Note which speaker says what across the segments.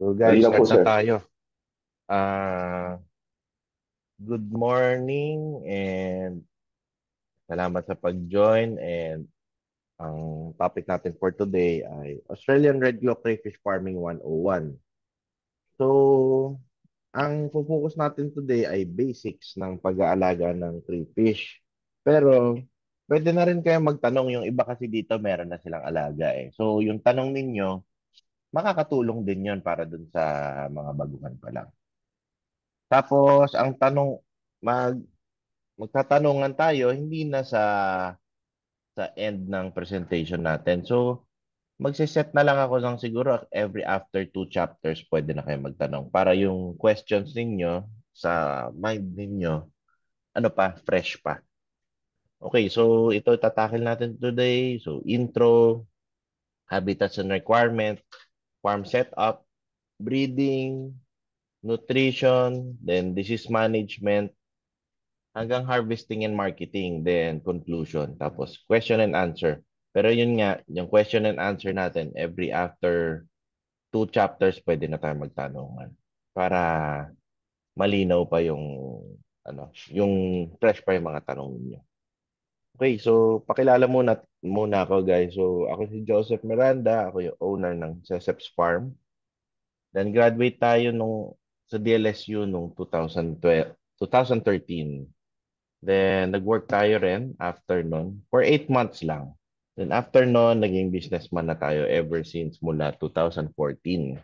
Speaker 1: So guys,
Speaker 2: Kanina po,
Speaker 1: start na
Speaker 2: sir.
Speaker 1: tayo. Good morning and salamat sa pag-join, and ang topic natin for today ay Australian Red Claw Crayfish Farming 101. So, ang focus natin today ay basics ng pag-aalaga ng crayfish. Pero pwede na rin kayo magtanong, yung iba kasi dito meron na silang alaga eh. So, yung tanong ninyo, makakatulong din yon para dun sa mga baguhan pa lang. Tapos, ang tanong, magtatanungan tayo hindi na sa end ng presentation natin. So, magsiset na lang ako ng siguro every after two chapters pwede na kayo magtanong para yung questions ninyo sa mind ninyo, ano pa, fresh pa. Okay, so ito tatakil natin today. So, intro, habitats and requirement, farm setup, breeding, nutrition, then disease management, hanggang harvesting and marketing, then conclusion, tapos question and answer. Pero yun nga, yung question and answer natin, every after two chapters, pwede na tayo magtanungan para malinaw pa yung, yung fresh pa yung mga tanong niyo. Okay, so pakilala muna ako guys. So ako si Joseph Miranda, ako yung owner ng Seseps Farm. Then graduate tayo sa DLSU nung 2012, 2013. Then, nag-work tayo rin after nun for 8 months lang. Then, after nun, naging businessman na tayo ever since mula 2014.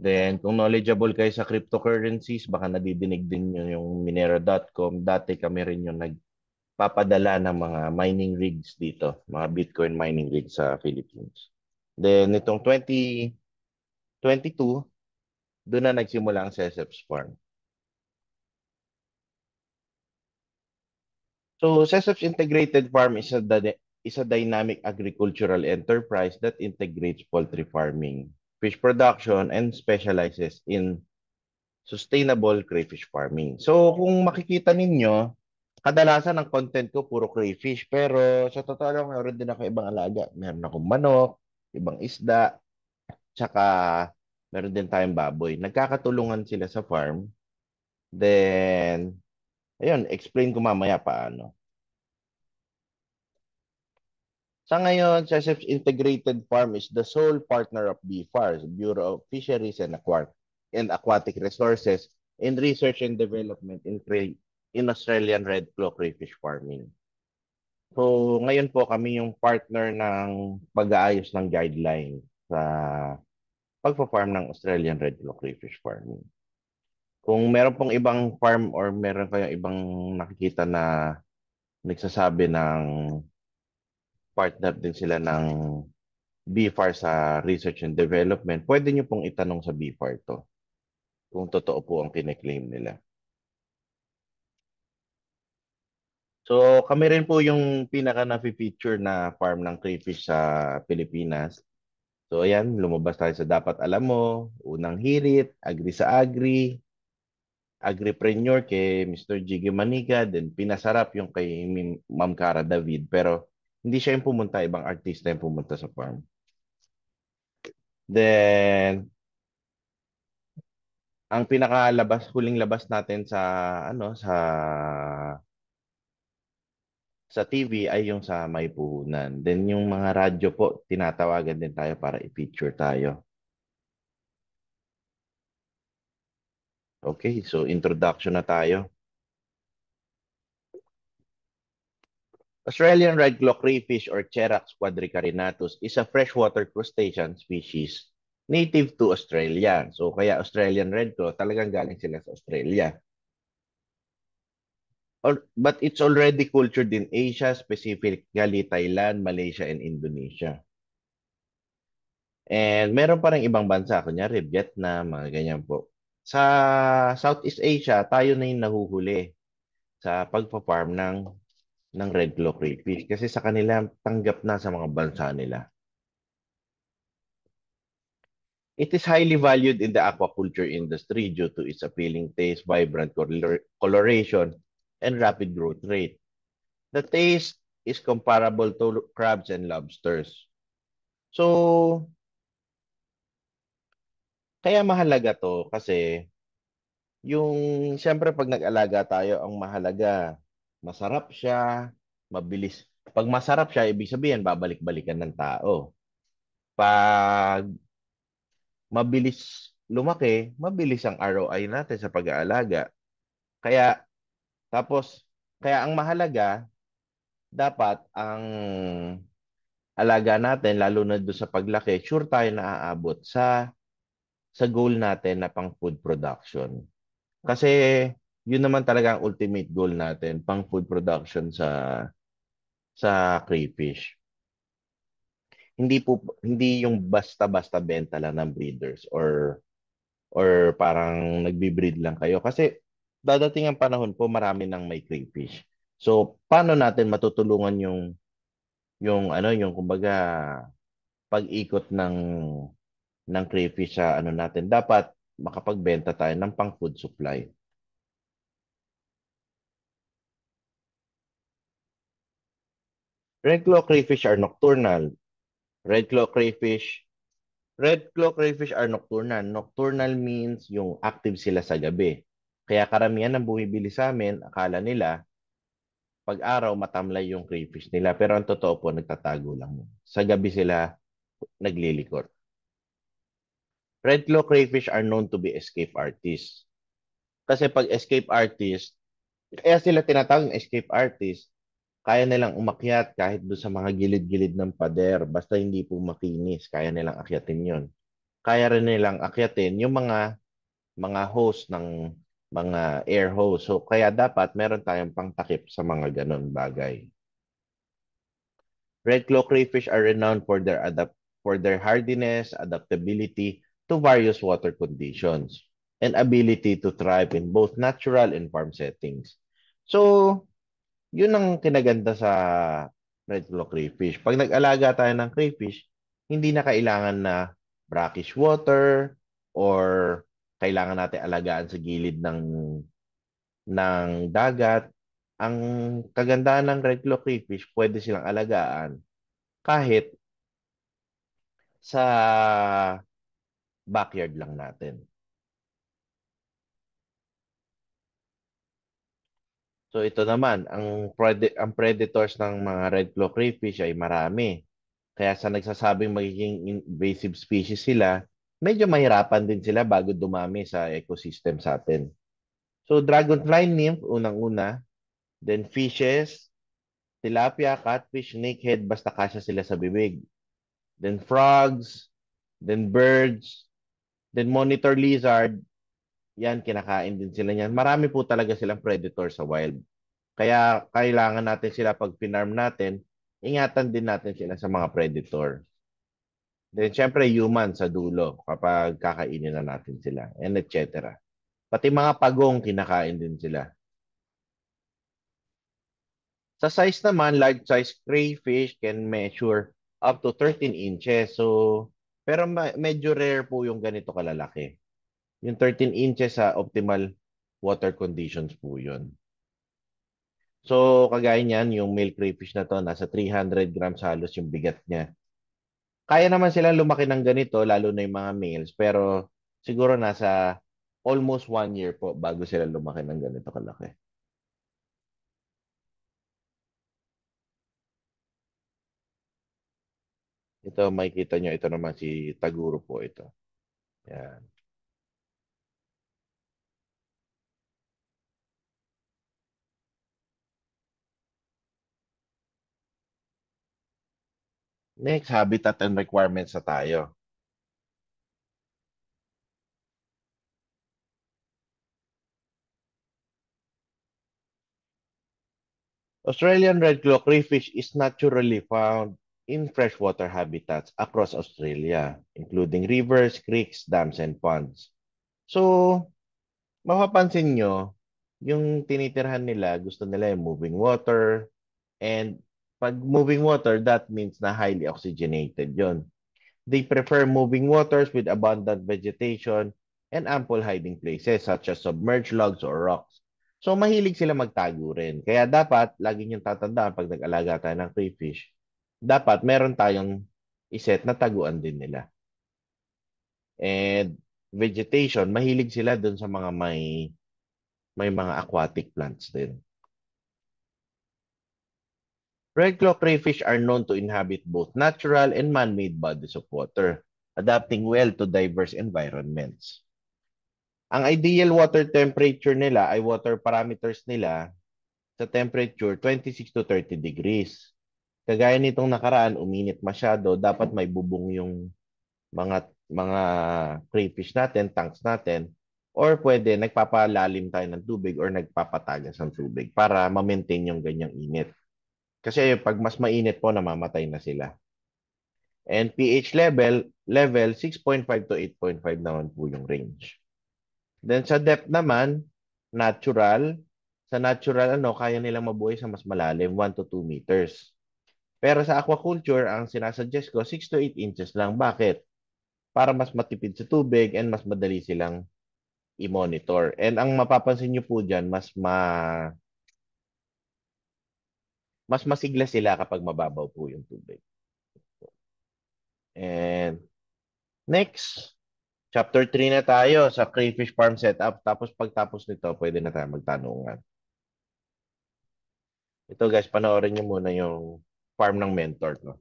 Speaker 1: Then, kung knowledgeable kayo sa cryptocurrencies, baka nadidinig din nyo yung Minera.com. Dati kami rin yung nagpapadala ng mga mining rigs dito, mga Bitcoin mining rigs sa Philippines. Then, itong 2022, doon na nagsimula ang Seseps Farm. So, Sesop's Integrated Farm is a dynamic agricultural enterprise that integrates poultry farming, fish production, and specializes in sustainable crayfish farming. So, kung makikita ninyo, kadalasan ang content ko puro crayfish, pero sa totoo lang, meron din ako ibang alaga. Meron akong manok, ibang isda, tsaka meron din tayong baboy. Nagkakatulungan sila sa farm. Then, ayun, explain ko mamaya paano. Sa ngayon, SESEP's Integrated Farm is the sole partner of BFARS, Bureau of Fisheries and Aquatic Resources, in research and development in Australian red claw crayfish farming. So, ngayon po kami yung partner ng pag-aayos ng guideline sa pagpa-farm ng Australian red claw crayfish farming. Kung meron pong ibang farm or meron kayong ibang nakikita na nagsasabi ng partner din sila ng BFAR sa research and development, pwede nyo pong itanong sa BFAR to kung totoo po ang kine-claim nila. So kami rin po yung pinaka na-feature na farm ng crayfish sa Pilipinas. So ayan, lumabas tayo sa Dapat Alam Mo, Unang Hirit, Agri sa Agri, Agripreneur kay Mr. Jiggy Maniga, then Pinasarap yung kay Ma'am Cara David. Pero hindi siya yung pumunta, ibang artista yung pumunta sa farm. Then, ang huling labas natin sa sa TV ay yung sa May Puhunan. Then yung mga radyo po, tinatawagan din tayo para i-feature tayo. Okay, so introduction na tayo. Australian red claw crayfish or Cherax quadricarinatus is a freshwater crustacean species native to Australia. So kaya Australian red claw, talagang galing sila sa Australia. But it's already cultured in Asia, specifically Thailand, Malaysia, and Indonesia. And meron pa rin ibang bansa, kunyari Vietnam, mga ganyan po. Sa Southeast Asia, tayo na yung nahuhuli sa pagpa-farm ng red claw crayfish kasi sa kanila tanggap na sa mga bansa nila. It is highly valued in the aquaculture industry due to its appealing taste, vibrant coloration, and rapid growth rate. The taste is comparable to crabs and lobsters. So, Kaya mahalaga to kasi yung siyempre pag nag-alaga tayo, ang mahalaga, masarap siya, mabilis. Pag masarap siya, ibig sabihin babalik-balikan ng tao. Pag mabilis lumaki, mabilis ang ROI natin sa pag-aalaga. Kaya tapos kaya ang mahalaga dapat ang alaga natin lalo na doon sa paglaki, sure tayo na aabot sa goal natin na pang food production. Kasi yun naman talaga ang ultimate goal natin, pang food production sa crayfish. Hindi yung basta-basta benta lang ng breeders or parang nagbi-breed lang kayo kasi dadating ang panahon po marami nang may crayfish. So, paano natin matutulungan yung ano, yung kumbaga pag-ikot ng crayfish sa ano natin? Dapat makapagbenta tayo ng pang food supply. Red claw crayfish are nocturnal. Red claw crayfish Red claw crayfish are nocturnal. Nocturnal means yung active sila sa gabi. Kaya karamihan ng bumibili sa amin, akala nila pag araw matamlay yung crayfish nila. Pero ang totoo po, nagtatago lang yun. Sa gabi sila naglilikot. Red claw crayfish are known to be escape artists. Kasi pag escape artist, kaya sila tinatawag escape artist, kaya nilang umakyat kahit doon sa mga gilid-gilid ng pader. Basta hindi po makinis, kaya nilang akyatin yon. Kaya rin nilang akyatin yung mga host ng mga air hose. So, kaya dapat meron tayong pangtakip sa mga ganon bagay. Red claw crayfish are renowned for their hardiness, adaptability to various water conditions, and ability to thrive in both natural and farm settings. So, yun ang kinaganda sa red claw crayfish. Pag nag-alaga tayo ng crayfish, hindi na kailangan na brackish water or kailangan natin alagaan sa gilid ng dagat. Ang kagandahan ng red claw crayfish, pwede silang alagaan kahit sa backyard lang natin. So ito naman, ang predators ng mga red claw crayfish ay marami. Kaya sa nagsasabing magiging invasive species sila, medyo mahirapan din sila bago dumami sa ecosystem sa atin. So dragonfly nymph, unang-una, then fishes, tilapia, catfish, snakehead, basta kasya sila sa bibig. Then frogs, then birds, then monitor lizard, yan, kinakain din sila niyan. Marami po talaga silang predator sa wild. Kaya kailangan natin sila pag pinarm natin, ingatan din natin sila sa mga predator. Then, syempre, human sa dulo kapag kakainin na natin sila, and etc. Pati mga pagong, kinakain din sila. Sa size naman, large size crayfish can measure up to 13 inches. So, pero medyo rare po yung ganito kalalaki. Yung 13 inches sa optimal water conditions po yun. So, kagaya niyan, yung male crayfish na to, nasa 300 grams halos yung bigat niya. Kaya naman silang lumaki ng ganito, lalo na yung mga males, pero siguro nasa almost 1 year po bago sila lumaki ng ganito kalaki. Ito, makikita nyo, ito naman si Taguro po ito. Yan. Next, habitat and requirements na tayo. Australian red claw crayfish is naturally found in freshwater habitats across Australia, including rivers, creeks, dams, and ponds. So, mapapansin nyo, yung tinitirhan nila, gusto nila yung moving water. And pag moving water, that means na highly oxygenated yon. They prefer moving waters with abundant vegetation and ample hiding places such as submerged logs or rocks. So mahilig sila magtago rin. Kaya dapat, lagi niyong tatandaan pag nag-alaga tayo ng crayfish, dapat meron tayong iset na taguan din nila. And vegetation, mahilig sila dun sa mga may mga aquatic plants din. Red claw crayfish are known to inhabit both natural and man-made bodies of water, adapting well to diverse environments. Ang ideal water temperature nila ay water parameters nila sa temperature 26 to 30 degrees. Kagaya nitong nakaraan, uminit masyado, dapat may bubong yung mga crayfish natin, tanks natin, or pwede nagpapalalim tayo ng tubig or nagpapatagas ng tubig para ma-maintain yung ganyang init. Kasi pag mas mainit po, namamatay na sila. And pH level 6.5 to 8.5 naman po yung range. Then sa depth naman, natural, sa natural kaya nilang mabuhay sa mas malalim, 1 to 2 meters. Pero sa aquaculture, ang sinasuggest ko 6 to 8 inches lang. Bakit? Para mas matipid sa tubig and mas madali silang i-monitor. And ang mapapansin nyo po dyan, mas masigla sila kapag mababaw po yung tubig. And next, chapter 3 na tayo sa crayfish farm setup. Tapos pagtapos nito, pwede na tayo magtanungan. Ito guys, panoorin nyo muna yung farm ng mentor ko.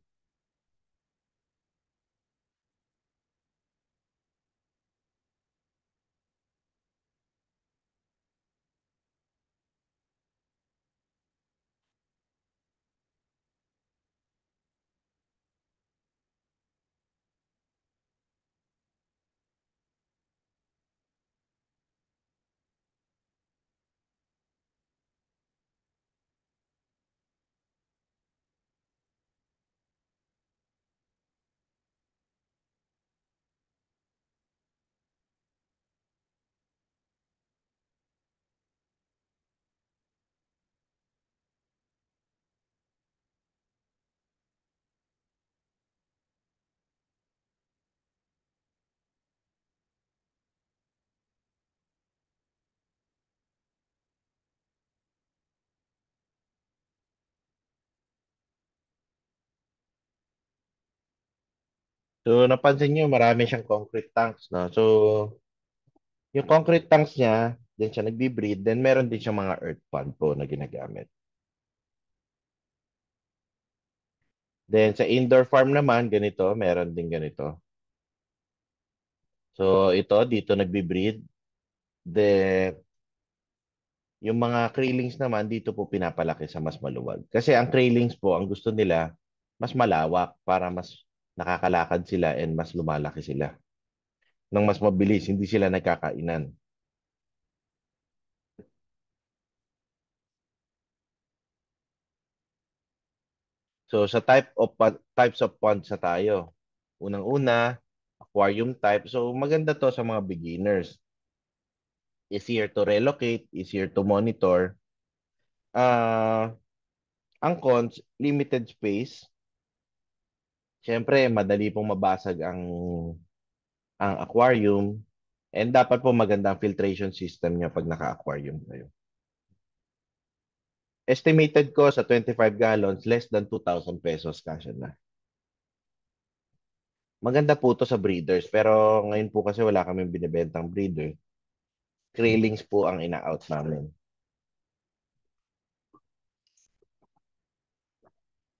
Speaker 1: So, napansin nyo, marami siyang concrete tanks. No? So, yung concrete tanks niya, din siya nagbi-breed. Then, meron din siyang mga earth pond po na ginagamit. Then, sa indoor farm naman, ganito, meron din ganito. So, ito, dito nagbi-breed. Then, yung mga krillings naman, dito po pinapalaki sa mas maluwag. Kasi ang krillings po, ang gusto nila, mas malawak para mas nakakalakad sila and mas lumalaki sila. Nang mas mabilis, hindi sila nagkakainan. So, sa types of ponds sa tayo. Unang-una, aquarium type. So, maganda to sa mga beginners. Easier to relocate, easier to monitor. Ang cons, limited space. Siyempre, madali pong mabasag ang aquarium. And dapat po maganda ang filtration system niya pag naka-aquarium kayo. Estimated ko sa 25 gallons, less than 2,000 pesos kasya na. Maganda po to sa breeders. Pero ngayon po kasi wala kaming binibentang breeder. Krillings po ang ina-out namin.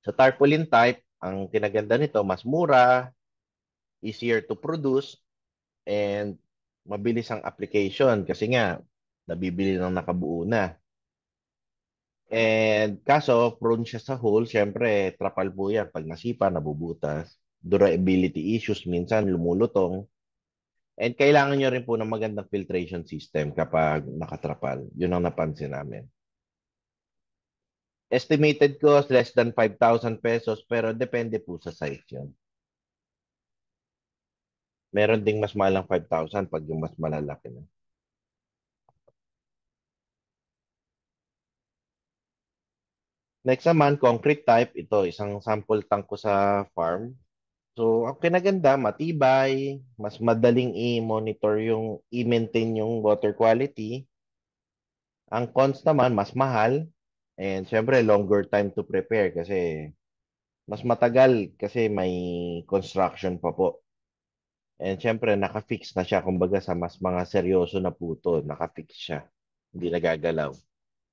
Speaker 1: Sa tarpaulin type, ang kinaganda nito, mas mura, easier to produce, and mabilis ang application kasi nga, nabibili ng nakabuo na. And kaso, prone siya sa hole, syempre, trapal po yan. Pag nasipa, nabubutas. Durability issues, minsan lumulutong. And kailangan nyo rin po ng magandang filtration system kapag nakatrapal. Yun ang napansin namin. Estimated cost less than 5,000 pesos pero depende po sa size yun. Meron ding mas mahal ng 5,000 pag yung mas malalaki na. Next naman, concrete type. Ito, isang sample tank ko sa farm. So, ang kinaganda, matibay, mas madaling i-monitor i-maintain yung water quality. Ang cons naman, mas mahal. And syempre, longer time to prepare kasi mas matagal kasi may construction pa po. And syempre, nakafix na siya. Kumbaga sa mas mga seryoso na puto, nakafix siya. Hindi nagagalaw.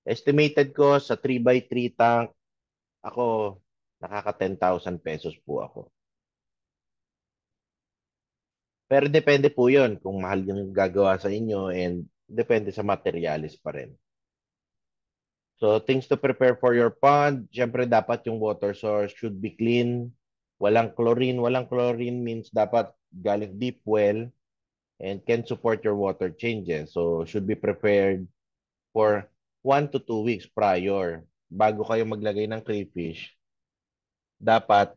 Speaker 1: Estimated ko sa 3x3 tank, ako, nakaka 10,000 pesos po ako. Pero depende po yun kung mahal yung gagawa sa inyo and depende sa materialis pa rin. So, things to prepare for your pond. Siyempre, dapat yung water source should be clean. Walang chlorine. Walang chlorine means dapat galing deep well and can support your water changes. So, should be prepared for 1 to 2 weeks prior. Bago kayo maglagay ng crayfish, dapat,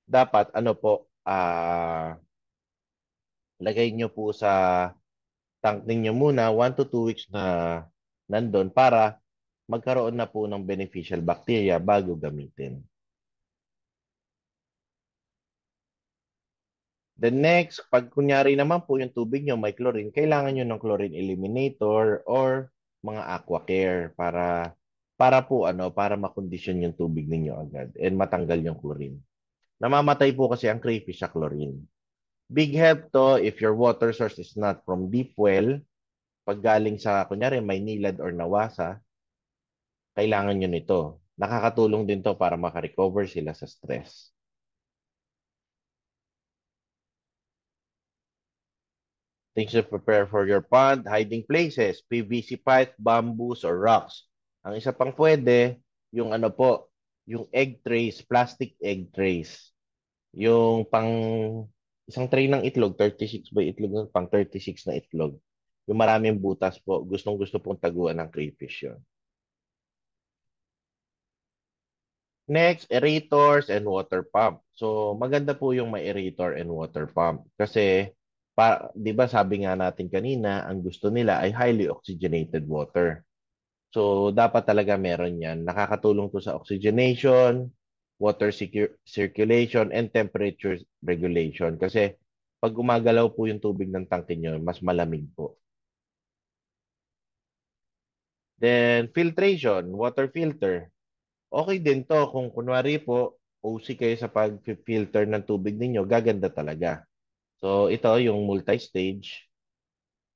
Speaker 1: dapat ano po, lagay nyo po sa tank ninyo muna 1 to 2 weeks na nandun para magkaroon na po ng beneficial bacteria bago gamitin. The next, pag kunyari naman po yung tubig nyo may chlorine, kailangan nyo ng chlorine eliminator or mga aqua care para po para makondisyon yung tubig ninyo agad and matanggal yung chlorine. Namamatay po kasi ang crayfish sa chlorine. Big help to if your water source is not from deep well. Pag galing sa, kunyari, may nilad or nawasa, kailangan nyo nito. Nakakatulong din to para makarecover sila sa stress. Things to prepare for your pond, hiding places, PVC pipe, bamboos, or rocks. Ang isa pang pwede, yung ano po, yung egg trays, plastic egg trays. Yung pang isang tray ng itlog, 36 by itlog, pang 36 na itlog. Yung maraming butas po, gustong-gusto pong taguan ng crayfish yun. Next, aerators and water pump. So, maganda po yung may aerator and water pump. Kasi, 'di ba sabi nga natin kanina, ang gusto nila ay highly oxygenated water. So, dapat talaga meron yan. Nakakatulong to sa oxygenation, water circulation, and temperature regulation. Kasi, pag gumagalaw po yung tubig ng tangke nyo, mas malamig po. Then, filtration, water filter. Okay din to kung kunwari po, OC kayo sa pag-filter ng tubig ninyo, gaganda talaga. So, ito yung multi-stage.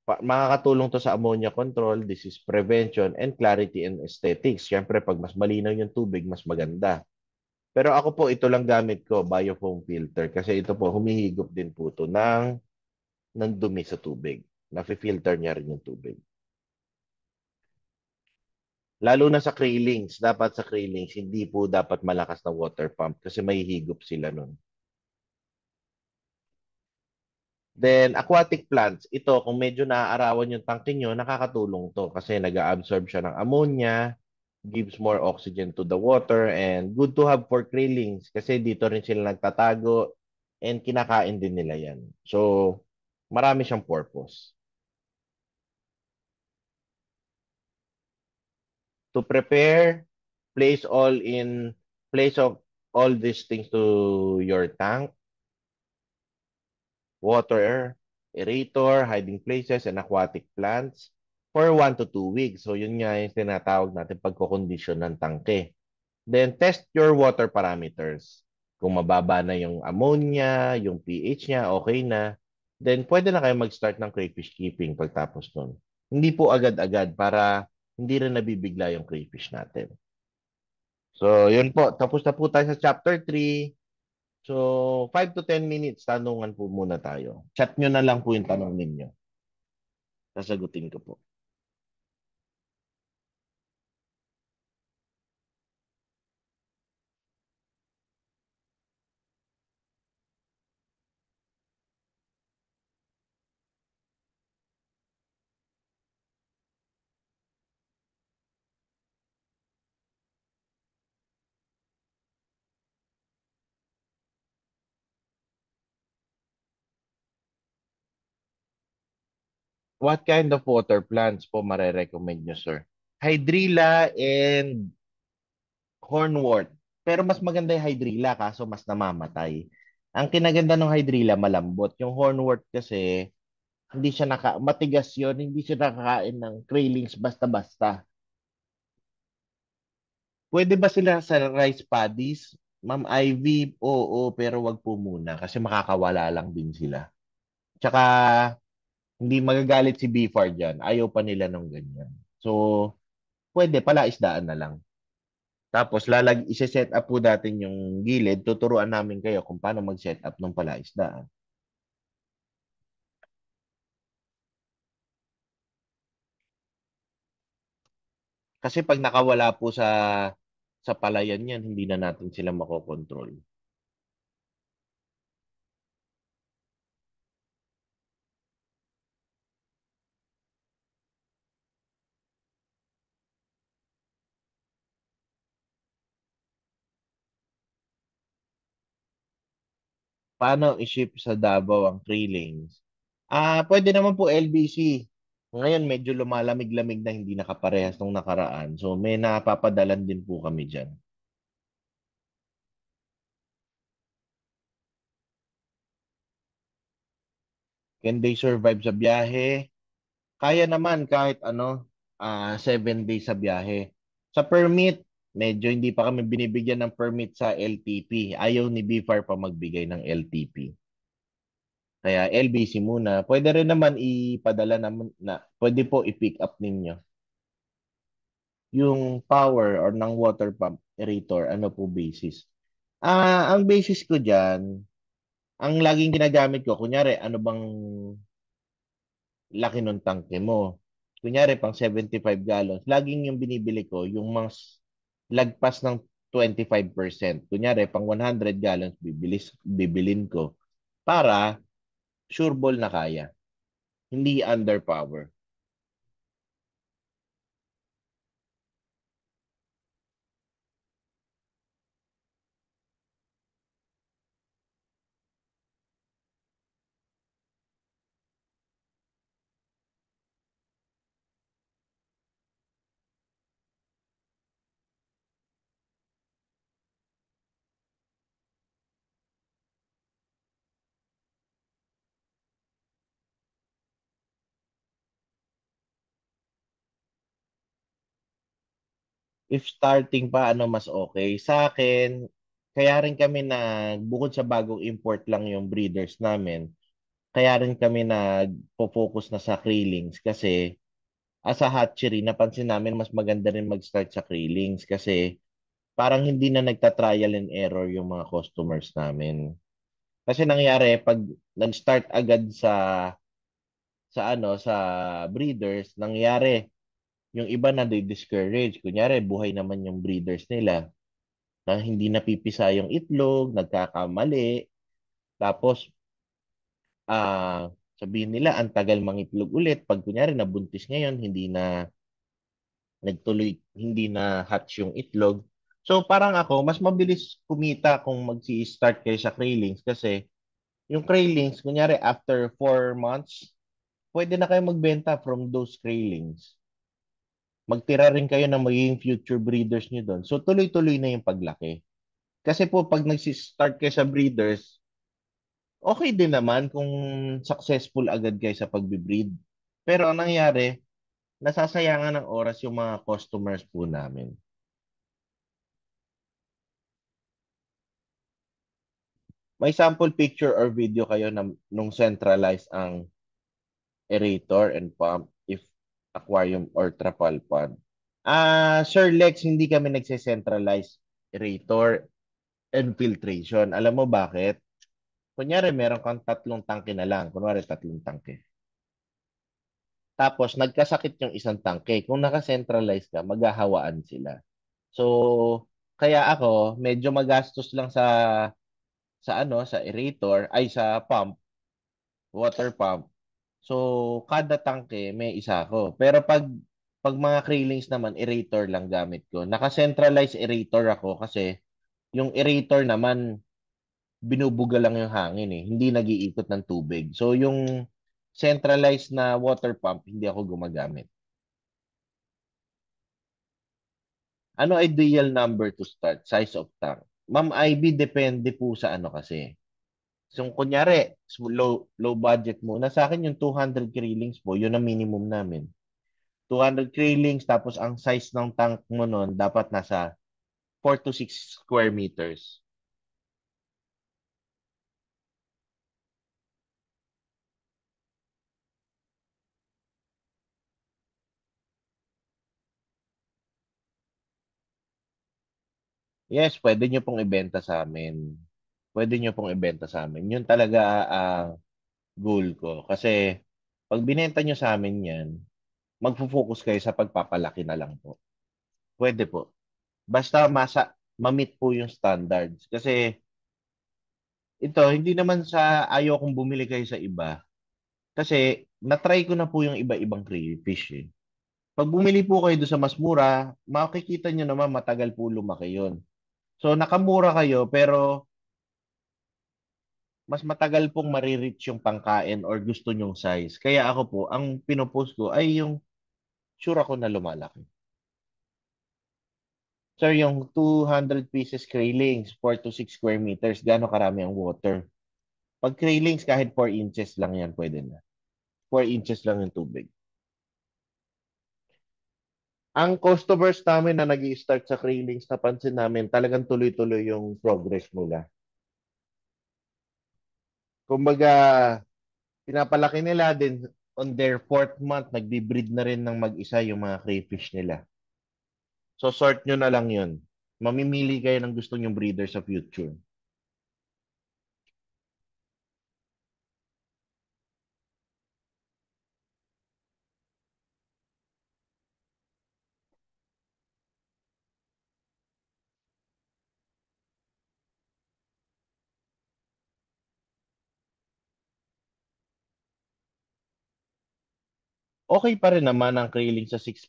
Speaker 1: Makakatulong to sa ammonia control, disease prevention, and clarity and aesthetics. Siyempre, pag mas malinaw yung tubig, mas maganda. Pero ako po, ito lang gamit ko, biofoam filter. Kasi ito po, humihigop din po ito ng dumi sa tubig. Nafi-filter niya rin yung tubig. Lalo na sa krillings, dapat sa krillings, hindi po dapat malakas na water pump kasi may higop sila nun. Then, aquatic plants, ito, kung medyo naaarawan yung tangke nyo, nakakatulong to kasi nag-absorb siya ng ammonia, gives more oxygen to the water, and good to have for krillings kasi dito rin sila nagtatago and kinakain din nila yan. So, marami siyang purpose. To prepare, place all in place of all these things to your tank, water, aerator, hiding places, and aquatic plants for 1 to 2 weeks. So yun nga yung tinatawag natin pagkokondisyon ng tangke. Then test your water parameters. Kung mababa na yung ammonia, yung pH niya, okay na. Then pwede na kayo mag-start ng crayfish keeping pagtapos nun. Hindi po agad-agad para hindi rin nabibigla yung crayfish natin. So, yun po. Tapos na po tayo sa chapter 3. So, 5 to 10 minutes, tanungan po muna tayo. Chat nyo na lang po yung tanong ninyo. Sasagutin ko po. What kind of water plants po marerecommend nyo, sir? Hydrilla and hornwort. Pero mas maganda yung hydrilla kaso mas namamatay. Ang kinaganda ng hydrilla malambot. Yung hornwort kasi hindi siya matigas yun, hindi siya nakakain ng krillings basta-basta. Pwede ba sila sa rice paddies? Ma'am Ivy, oo, pero wag po muna kasi makakawala lang din sila. Tsaka hindi magagalit si Bifar dyan. Ayaw pa nila ng ganyan. So, pwede palaisdaan na lang. Tapos ise-set up po natin yung gilid. Tuturuan namin kayo kung paano mag-set up ng palaisdaan. Kasi pag nakawala po sa palayan yan, hindi na natin sila makokontrol. Paano i-ship sa Davao ang krillings? Pwede naman po LBC. Ngayon medyo lumalamig-lamig na hindi nakaparehas nung nakaraan. So may napapadalan din po kami diyan. Can they survive sa biyahe? Kaya naman kahit 7 days sa biyahe. Sa permit, medyo hindi pa kami binibigyan ng permit sa LTP. Ayaw ni BFAR pa magbigay ng LTP. Kaya LBC muna. Pwede rin naman ipadala naman pwede po i-pick up ninyo yung power or ng water pump aerator, ano po basis? Ang basis ko diyan, ang laging ginagamit ko, kunyari, ano bang laki ng tangke mo? Kunyari, pang 75 gallons. Laging yung binibili ko, yung mas lagpas ng 25%. Kunyari, pang 100 gallons, bibilin ko para sure ball na kaya. Hindi underpower. If starting pa, ano mas okay? Sa akin, kaya rin kami bukod sa bagong import lang yung breeders namin, kaya rin kami nagpo-focus na sa krillings kasi as a hatchery, napansin namin mas maganda rin mag-start sa krillings kasi parang hindi na nagta-trial and error yung mga customers namin. Kasi nangyari, pag nag-start agad sa breeders, nangyari, yung iba na discourage. Kunyari, buhay naman yung breeders nila na hindi napipisa yung itlog, nagkakamali, tapos sabihin nila ang tagal mangitlog ulit. Pag kunyari nabuntis ngayon, hindi na hatch yung itlog. So parang ako, mas mabilis kumita kung magsi-start kayo sa Kraylings kasi yung Kraylings, kunyari after 4 months, pwede na kayo magbenta from those Kraylings. Magtira rin kayo ng magiging future breeders nyo doon. So tuloy-tuloy na yung paglaki. Kasi po pag nagsi-start kayo sa breeders, okay din naman kung successful agad kayo sa pagbe-breed. Pero ang nangyari, nasasayangan ng oras yung mga customers po namin. May sample picture or video kayo nung centralized ang aerator and pump if aquarium or trapal pond. Sir Lex, hindi kami nagse-centralize aerator and filtration. Alam mo bakit? Kunyari, meron kang tatlong tangke na lang. Kunwari, tatlong tangke. Tapos, nagkasakit yung isang tangke. Kung naka-centralize ka, maghahawaan sila. So, kaya ako, medyo magastos lang sa aerator, ay sa pump, water pump. So, kada tangke may isa ko. Pero pag mga krillings naman, aerator lang gamit ko. Naka-centralized aerator ako kasi yung aerator naman binubuga lang yung hangin eh. Hindi nag-iikot ng tubig. So, yung centralized na water pump, hindi ako gumagamit. Ano ideal number to start? Size of tank? Ma'am Ivy, depende po sa ano kasi. So, kunyari, low budget muna. Sa akin, yung 200 krillings po, yun ang minimum namin. 200 krillings, tapos ang size ng tank mo nun, dapat nasa 4 to 6 square meters. Yes, pwede nyo pong ibenta sa amin. Pwede nyo pong ibenta sa amin. Yun talaga ang goal ko. Kasi pag binenta nyo sa amin yan, magfo-focus kayo sa pagpapalaki na lang po. Pwede po. Basta ma-meet po yung standards. Kasi ito, hindi naman sa ayaw kong bumili kayo sa iba. Kasi na-try ko na po yung iba-ibang crayfish eh. Pag bumili po kayo doon sa mas mura, makikita nyo naman matagal po lumaki yun. So nakamura kayo pero mas matagal pong marireach yung pangkain or gusto nyong size. Kaya ako po, ang pinopost ko ay yung sure ako na lumalaki. Sir, yung 200 pieces Kraylings, 4 to 6 square meters, gaano karami ang water? Pag Kraylings, kahit 4 inches lang yan, pwede na. 4 inches lang yung tubig. Ang customers namin na nag start sa Kraylings, napansin namin talagang tuloy-tuloy yung progress nila. Kumbaga, pinapalaki nila din on their fourth month, nagbi-breed na rin ng mag-isa yung mga crayfish nila. So sort nyo na lang yun. Mamimili kayo ng gusto nyong breeder sa future. Okay pa rin naman ang kriling sa 6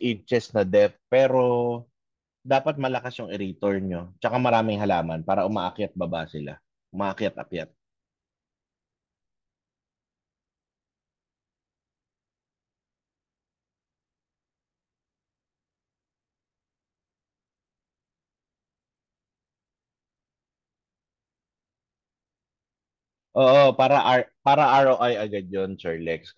Speaker 1: inches na depth, pero dapat malakas yung aerator nyo. Tsaka maraming halaman para umaakyat baba sila. Umaakyat-akyat. Oo, para ROI agad yon Sir Lex.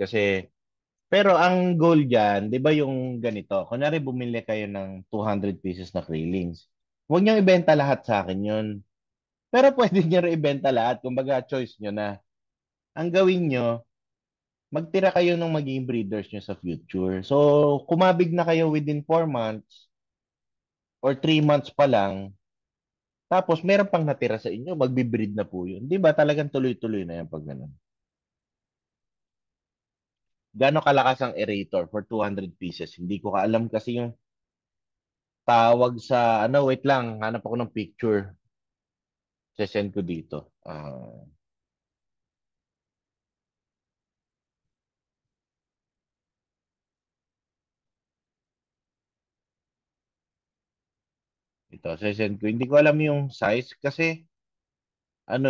Speaker 1: Pero ang goal diyan, 'di ba yung ganito? Kunyari bumili kayo ng 200 pieces na krillings. Huwag niyo ibenta lahat sa akin 'yon. Pero pwede niyo rin ibenta lahat, kumbaga choice niyo na. Ang gawin niyo, magtira kayo ng magiging breeders niyo sa future. So, kumabig na kayo within 4 months or 3 months pa lang, tapos meron pang natira sa inyo, magbi-breed na po 'yun. 'Di ba? Talagang tuloy-tuloy na 'yan pag ganun. Gaano kalakas ang aerator for 200 pieces? Hindi ko kaalam kasi yung tawag sa ano, wait lang, hanap ako ng picture. Sesend ko dito. Ito, sesend ko. Hindi ko alam yung size kasi ano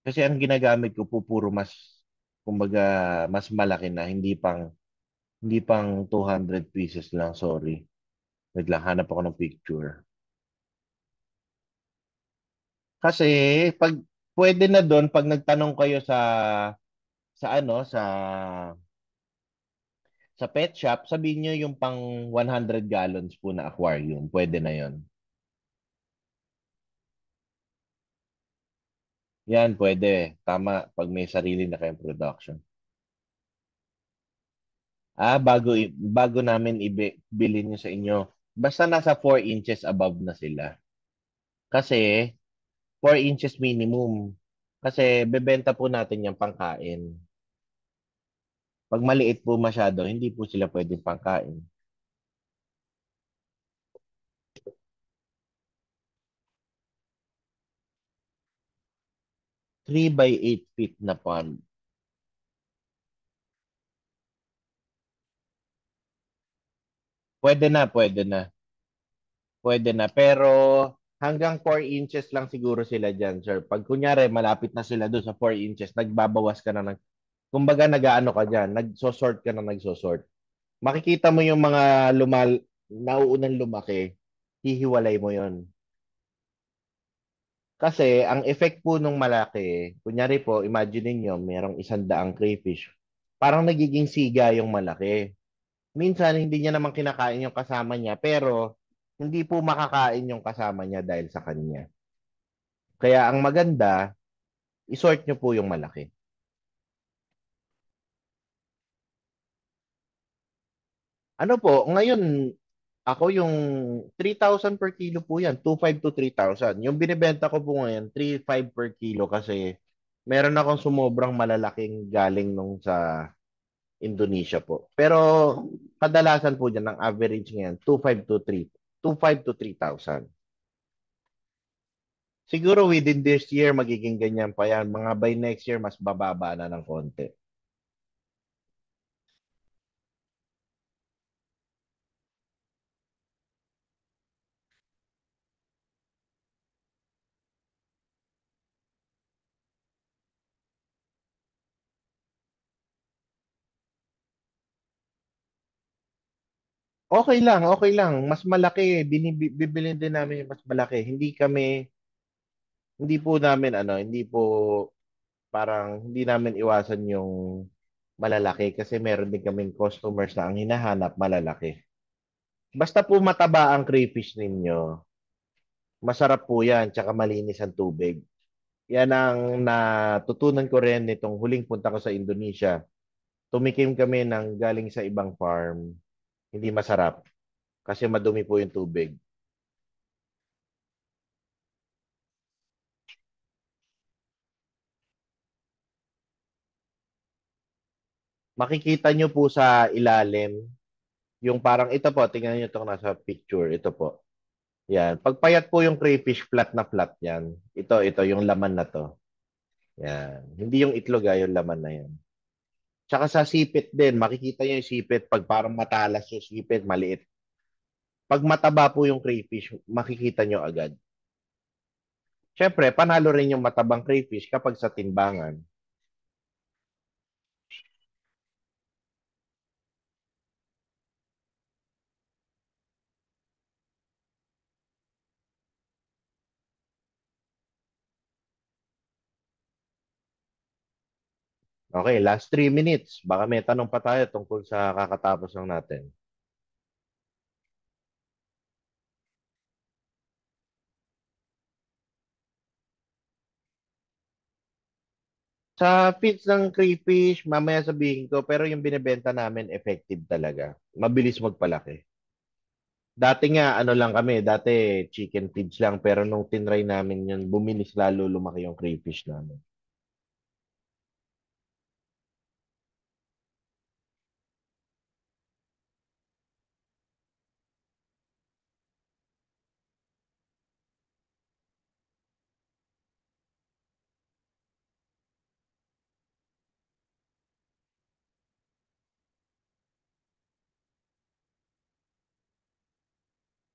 Speaker 1: kasi ang ginagamit ko po puro mas kumbaga mas malaki na hindi pang 200 pieces lang, sorry. Wait lang, hanap ako ng picture. Kasi pag pwede na doon pag nagtanong kayo sa pet shop, sabihin niyo yung pang 100 gallons po na aquarium, pwede na 'yon. Yan, pwede. Tama, pag may sarili na kayong production. Bago namin ibili nyo sa inyo, basta nasa 4 inches above na sila. Kasi 4 inches minimum. Kasi bebenta po natin yung pangkain. Pag maliit po masyado, hindi po sila pwedeng pangkain. 3 by 8 feet na pond. Pwede na, pwede na. Pwede na. Pero hanggang 4 inches lang siguro sila dyan, sir. Pag kunyari, malapit na sila doon sa 4 inches, nagbabawas ka na ng kumbaga nag-aano ka diyan, nagso-sort ka na nagso-sort. Makikita mo yung mga nauunang lumaki, hihiwalay mo 'yon. Kasi ang effect po nung malaki, kunyari po, imagine niyo merong 100 crayfish. Parang nagiging siga yung malaki. Minsan hindi niya naman kinakain yung kasama niya, pero hindi po makakain yung kasama niya dahil sa kanya. Kaya ang maganda, isort nyo po yung malaki. Ano po, ngayon, ako yung 3,000 per kilo po yan. 2,500 to 3,000. Yung binibenta ko po ngayon, 3,500 per kilo kasi meron akong sumobrang malalaking galing nung sa Indonesia po. Pero kadalasan po dyan, ang average ngayon, 2,500 to 3, 2,500 to 3,000. Siguro within this year, magiging ganyan pa yan. Mga by next year, mas bababa na ng konti. Okay lang, okay lang. Mas malaki, bibili din namin yung mas malaki. Hindi po namin hindi po hindi namin iwasan yung malalaki kasi meron din kaming customers na ang hinahanap malalaki. Basta po mataba ang crayfish ninyo, masarap po yan, tsaka malinis ang tubig. Yan ang natutunan ko rin nitong huling punta ko sa Indonesia. Tumikim kami ng galing sa ibang farm, hindi masarap kasi madumi po yung tubig. Makikita nyo po sa ilalim, yung parang ito po, tingnan nyo itong nasa picture, ito po. Yan. Pagpayat po yung crayfish, flat na flat yan. Ito, yung laman na to. Yan. Hindi yung itlog yung laman na yan. Tsaka sa sipit din, makikita nyo yung sipit. Pag parang matalas yung sipit, maliit. Pag mataba po yung crayfish, makikita nyo agad. Siyempre, panalo rin yung matabang crayfish kapag sa timbangan. Okay, last 3 minutes. Baka may tanong pa tayo tungkol sa kakatapos lang natin. Sa feeds ng crayfish, mamaya sabihin ko, pero yung binibenta namin, effective talaga. Mabilis magpalaki. Dati nga, ano lang kami, dati chicken feeds lang, pero nung tinry namin yun, bumilis lalo lumaki yung crayfish namin.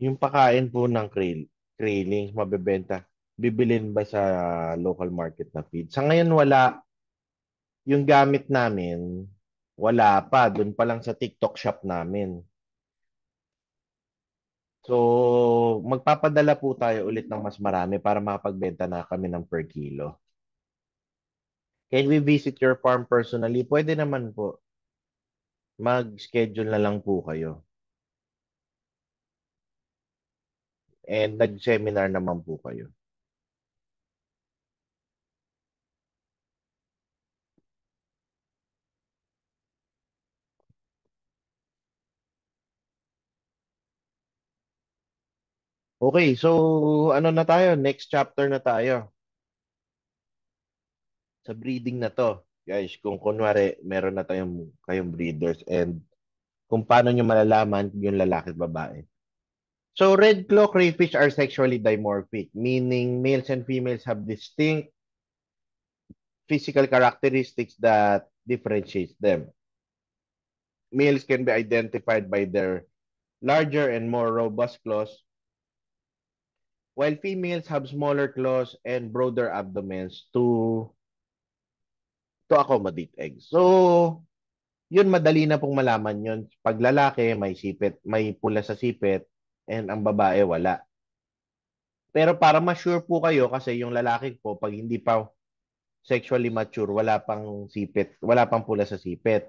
Speaker 1: Yung pakain po ng krillings, mabebenta, bibilin ba sa local market na feed? Sa ngayon, wala. Yung gamit namin, wala pa. Doon pa lang sa TikTok shop namin. So, magpapadala po tayo ulit ng mas marami para makapagbenta na kami ng per kilo. Can we visit your farm personally? Pwede naman po. Mag-schedule na lang po kayo. And nag-seminar naman po kayo. Okay, so ano na tayo? Next chapter na tayo sa breeding na to. Guys, kung kunwari meron na kayong breeders and kung paano nyo malalaman yung lalaki at babae. So red claw crayfish are sexually dimorphic, meaning males and females have distinct physical characteristics that differentiates them. Males can be identified by their larger and more robust claws, while females have smaller claws and broader abdomens to accommodate eggs. So, yun madali na pong malaman yun. Pag lalaki, may sipit, may pula sa sipit, and ang babae wala. Pero para ma-sure po kayo, kasi yung lalaki po, pag hindi pa sexually mature, wala pang sipit, wala pang pula sa sipit.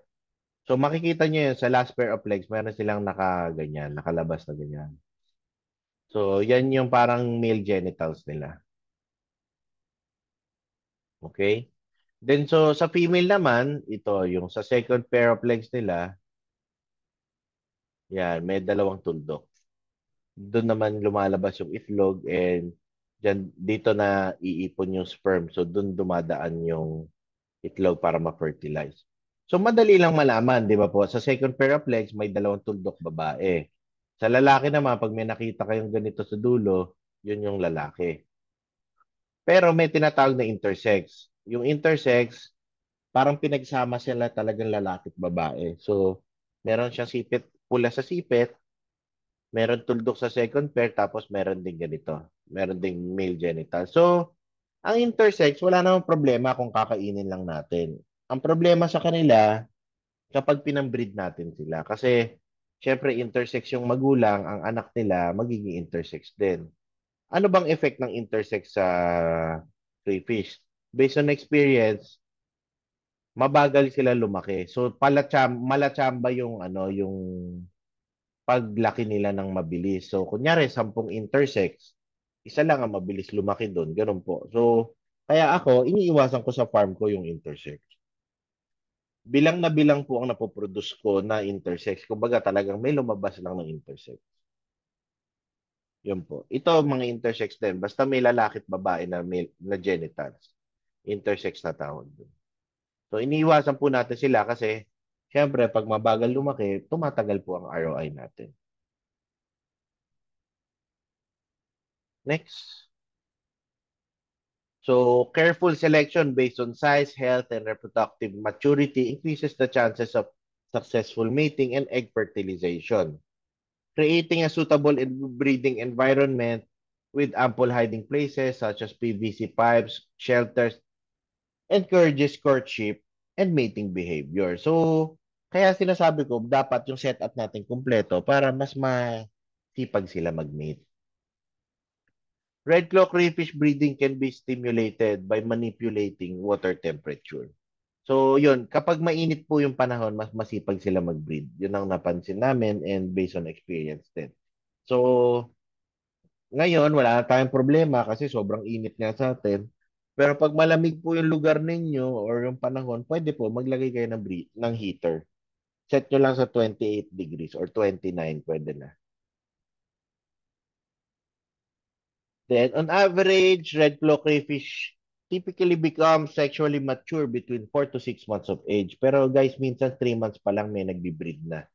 Speaker 1: So makikita nyo yun sa last pair of legs, meron silang nakaganyan, nakalabas na ganyan. So, yan yung parang male genitals nila. Okay? Then, so sa female naman, ito, yung sa second pair of legs nila, yan, may dalawang tuldok. Doon naman lumalabas yung itlog and dito na iipon yung sperm. So, doon dumadaan yung itlog para ma-fertilize. So, madali lang malaman, di ba po? Sa second pair of legs, may dalawang tuldok babae. Sa lalaki naman, pag may nakita kayong ganito sa dulo, yun yung lalaki. Pero may tinatawag na intersex. Yung intersex, parang pinagsama sila talagang lalaki at babae. So, meron siyang sipit, pula sa sipit, meron tuldok sa second pair, tapos meron din ganito. Meron ding male genital. So, ang intersex, wala namang problema kung kakainin lang natin. Ang problema sa kanila, kapag pinambreed natin sila. Kasi, syempre, intersex yung magulang, ang anak nila, magiging intersex din. Ano bang effect ng intersex sa crayfish? Based on experience, mabagal sila lumaki. So, malachamba yung, yung paglaki nila ng mabilis. So, kunyari, 10 intersex, isa lang ang mabilis lumaki doon. Ganun po. So, kaya ako, iniiwasan ko sa farm ko yung intersex. Bilang na bilang po ang napoproduce ko na intersex. Kumbaga talagang may lumabas lang ng intersex. Yun po. Ito mga intersex din. Basta may lalaki at babae na genitals. Intersex na tawag doon. So iniiwasan po natin sila kasi syempre pag mabagal lumaki, tumatagal po ang ROI natin. Next. So careful selection based on size, health, and reproductive maturity increases the chances of successful mating and egg fertilization. Creating a suitable breeding environment with ample hiding places such as PVC pipes, shelters, encourages courtship and mating behavior. So, kaya sinasabi ko, dapat yung setup natin kumpleto para mas masipag sila mag-mate. Red claw crayfish breeding can be stimulated by manipulating water temperature. So, yun, kapag mainit po yung panahon, mas masipag sila mag-breed. Yun ang napansin namin and based on experience din. So, ngayon, wala na tayong problema kasi sobrang init nga sa atin. Pero pag malamig po yung lugar ninyo or yung panahon, pwede po maglagay kayo ng heater. Set nyo lang sa 28 degrees or 29, pwede na. Then, on average, red claw crayfish typically become sexually mature between 4 to 6 months of age. Pero guys, minsan 3 months pa lang may nagbi-breed na.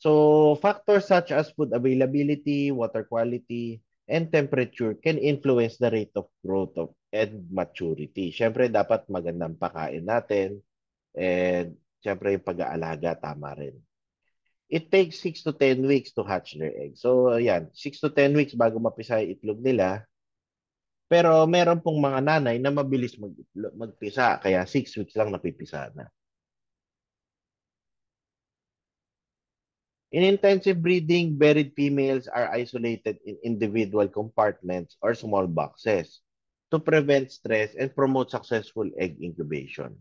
Speaker 1: So, factors such as food availability, water quality, and temperature can influence the rate of growth and maturity. Siyempre, dapat magandang pakain natin and siyempre yung pag-aalaga, tama rin. It takes 6 to 10 weeks to hatch their eggs. So, yan, 6 to 10 weeks bago mapisa yung itlog nila. Pero meron pong mga nanay na mabilis magpisa, kaya 6 weeks lang napipisa na. In intensive breeding, buried females are isolated in individual compartments or small boxes to prevent stress and promote successful egg incubation,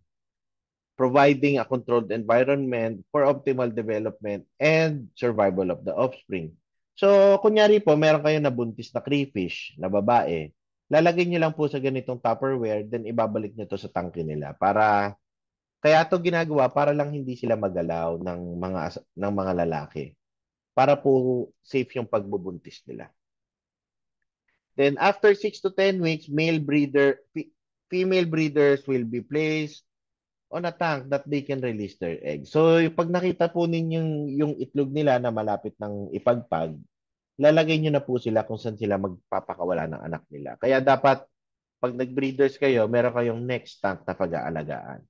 Speaker 1: providing a controlled environment for optimal development and survival of the offspring. So, kunyari po, meron kayo nabuntis na crayfish na babae, lalagay nyo lang po sa ganitong Tupperware, then ibabalik nyo to sa tangke nila para kaya to ginagawa para lang hindi sila magalaw ng mga lalaki para po safe yung pagbubuntis nila. Then after 6 to 10 weeks, female breeders will be placed on a tank that they can release their eggs. So pag nakita po ninyo yung itlog nila na malapit ng ipagpag, lalagay nyo na po sila kung saan sila magpapakawala ng anak nila. Kaya dapat pag nag-breeders kayo, meron kayong next tank na pag-aalagaan.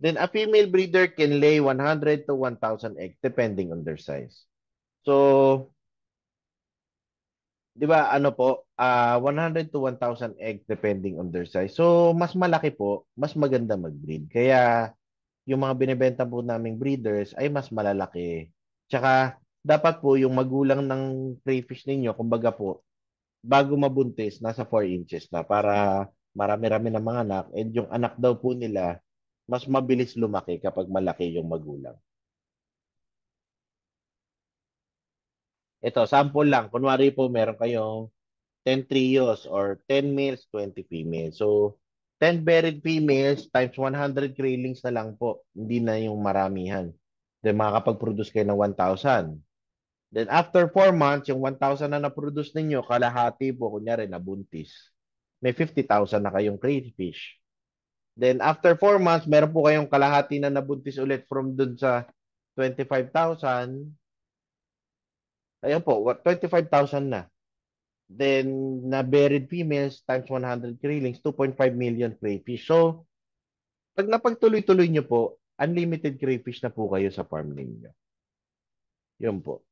Speaker 1: Then a female breeder can lay 100 to 1,000 eggs depending on their size. So, 'di ba ano po, 100 to 1,000 eggs depending on their size. So, mas malaki po, mas maganda mag-breed. Kaya yung mga binebenta po naming breeders ay mas malalaki. Tsaka dapat po yung magulang ng crayfish ninyo, kumbaga po, bago mabuntis, nasa 4 inches na para marami-rami ng mga anak and yung anak daw po nila mas mabilis lumaki kapag malaki yung magulang. Ito, sample lang. Kunwari po, meron kayong 10 trios or 10 males, 20 females. So, 10 buried females times 100 krillings na lang po. Hindi na yung maramihan. Then, makakapag-produce kayo ng 1,000. Then, after 4 months, yung 1,000 na na-produce ninyo, kalahati po, kunyari, nabuntis. May 50,000 na kayong crayfish. Then, after 4 months, meron po kayong kalahati na nabuntis ulit from dun sa 25,000. Ayun po, 25,000 na. Then, na buried females times 100 krillings, 2.5 million crayfish. So, pag napagtuloy-tuloy nyo po, unlimited crayfish na po kayo sa farm ninyo. Yun po.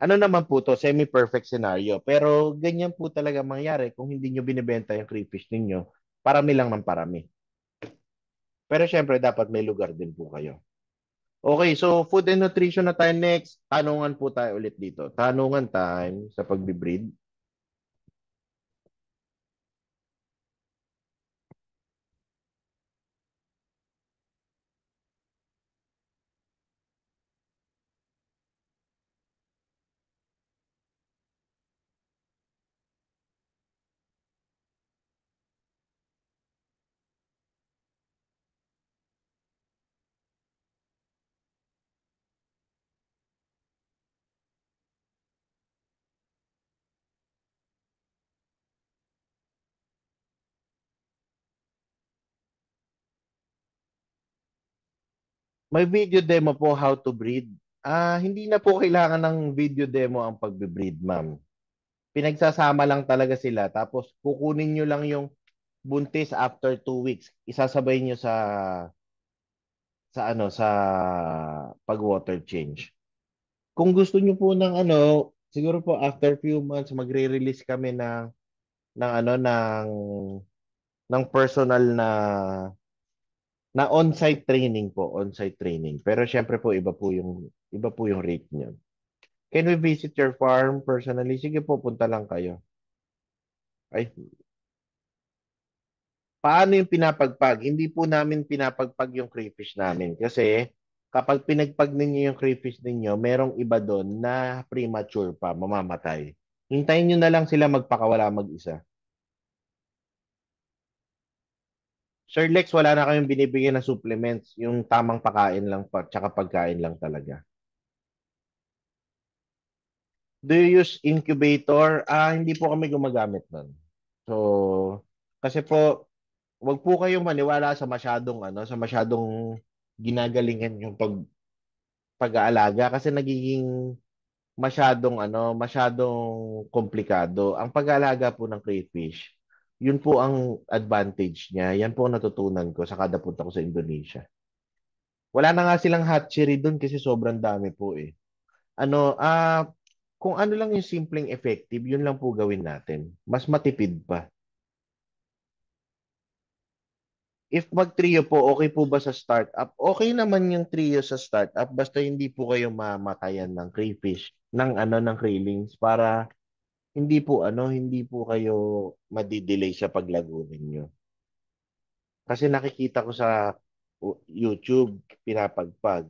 Speaker 1: Ano naman po to, semi-perfect scenario. Pero ganyan po talaga mangyari kung hindi nyo binibenta yung crayfish ninyo. Parami lang ng parami. Pero syempre, dapat may lugar din po kayo. Okay, so food and nutrition na tayo next. Tanungan po tayo ulit dito. Tanungan time sa pagbe-breed. May video demo po how to breed. Hindi na po kailangan ng video demo ang pagbe-breed, ma'am. Pinagsasama lang talaga sila tapos kukunin nyo lang yung buntis after 2 weeks. Isasabay nyo sa ano sa pag water change. Kung gusto nyo po ng ano, siguro po after few months magre-release kami ng ano ng personal na on-site training po, on-site training. Pero syempre po iba po yung rate niyo. Can we visit your farm personally? Sige po, punta lang kayo. Ay, paano yung pinapagpag? Hindi po namin pinapagpag yung crayfish namin kasi kapag pinagpag ninyo yung crayfish ninyo, merong iba doon na premature pa, mamamatay. Hintayin nyo na lang sila magpakawala mag-isa. Sir Lex, wala na kayong binibigyan na supplements. Yung tamang pakain lang pa, tsaka pagkain lang talaga. Do you use incubator? Hindi po kami gumagamit nun. So, kasi po, wag po kayong maniwala sa masyadong ginagalingan yung pag-aalaga kasi nagiging masyadong komplikado. Ang pag-aalaga po ng crayfish, yun po ang advantage niya. Yan po ang natutunan ko sa kada punta ko sa Indonesia. Wala na nga silang hatchery doon kasi sobrang dami po eh. Ano, kung ano lang yung simpleng effective, yun lang po gawin natin. Mas matipid pa. If mag-trio po, okay po ba sa startup? Okay naman yung trio sa startup basta hindi po kayo mamatayan ng crayfish, ng krillings para hindi po kayo madidelay sa paglago ninyo. Kasi nakikita ko sa YouTube, pinapagpag.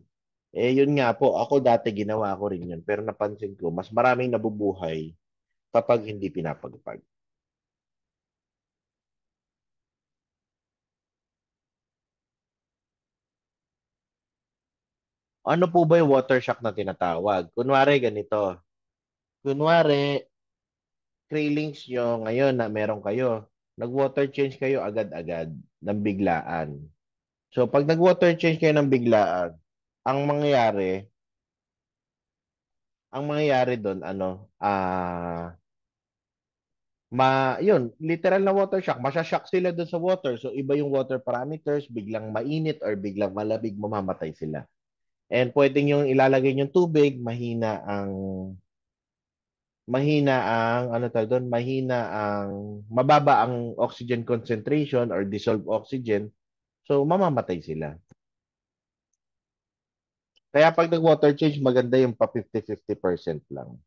Speaker 1: Yun nga po, ako dati ginawa ko rin yun, pero napansin ko, mas maraming nabubuhay kapag hindi pinapagpag. Ano po ba yung water shock na tinatawag? Kunwari ganito. Kunwari, trailings nyo ngayon na meron kayo. Nag-water change kayo agad-agad ng biglaan. So, pag nag-water change kayo ng biglaan, ang mangyayari, ang mangyayari doon, yun, literal na water shock. Masya-shock sila doon sa water. So, iba yung water parameters, biglang mainit or biglang malamig, mamamatay sila. And pwedeng yung ilalagay yung tubig, ano tawag doon, mababa ang oxygen concentration or dissolved oxygen. So, mamamatay sila. Kaya pag nag-water change, maganda yung pa 50-50% lang.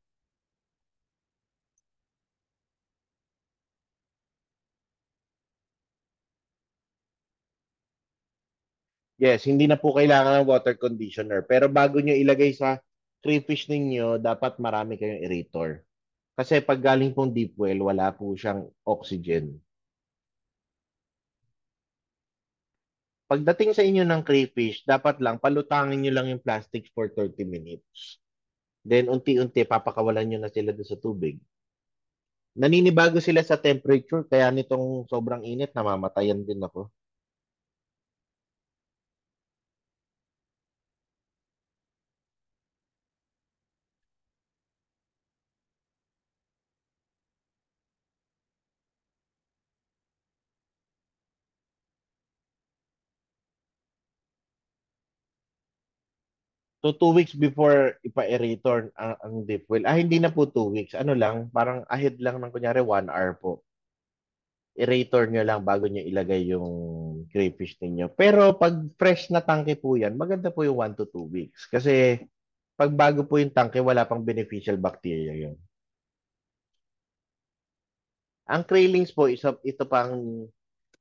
Speaker 1: Yes, hindi na po kailangan ng water conditioner. Pero bago nyo ilagay sa crayfish ninyo, dapat marami kayong aerator. Kasi pag galing pong deep well, wala po siyang oxygen. Pagdating sa inyo ng crayfish, dapat lang palutangin nyo lang yung plastic for 30 minutes. Then unti-unti papakawalan nyo na sila doon sa tubig. Naninibago sila sa temperature, kaya nitong sobrang init, namamatayan din ako. 2 weeks before ipa-aerator ang deep well. Hindi na po 2 weeks. Ano lang, parang ahead lang ng kunyari 1 hour po. Aerator nyo lang bago nyo ilagay yung crayfish ninyo. Pero pag fresh na tangke po yan, maganda po yung 1 to 2 weeks. Kasi pag bago po yung tangke, wala pang beneficial bacteria yun. Ang krillings po, ito pang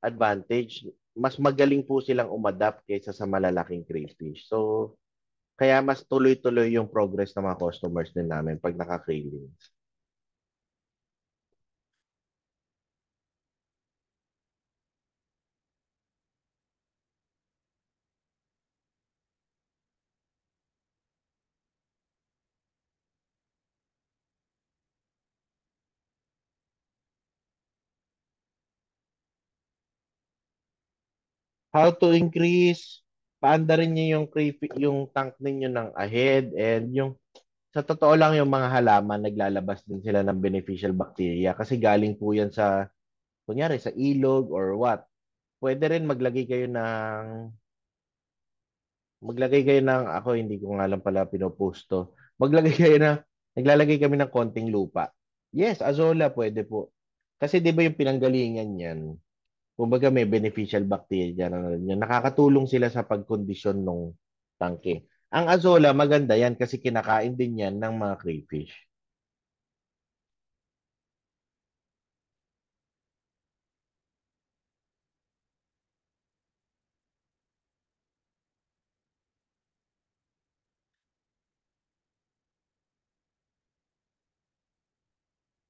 Speaker 1: advantage. Mas magaling po silang umadapt kaysa sa malalaking crayfish. So, kaya mas tuloy-tuloy yung progress ng mga customers din namin pag naka-krillings. 'How to increase? Paandarin niyo yung tank ninyo ng ahead and yung sa totoo lang yung mga halaman naglalabas din sila ng beneficial bacteria kasi galing po yan sa kunyari sa ilog or what. Pwede rin maglagay kayo ng ako hindi ko nga lang pala pinopost to. Maglagay kayo na naglalagay kami ng konting lupa. Yes, azola pwede po. Kasi 'di ba yung pinanggalingan niyan, kumbaga may beneficial bacteria na yun. Nakakatulong sila sa pagkondisyon ng tangke. Ang azola, maganda yan kasi kinakain din yan ng mga crayfish.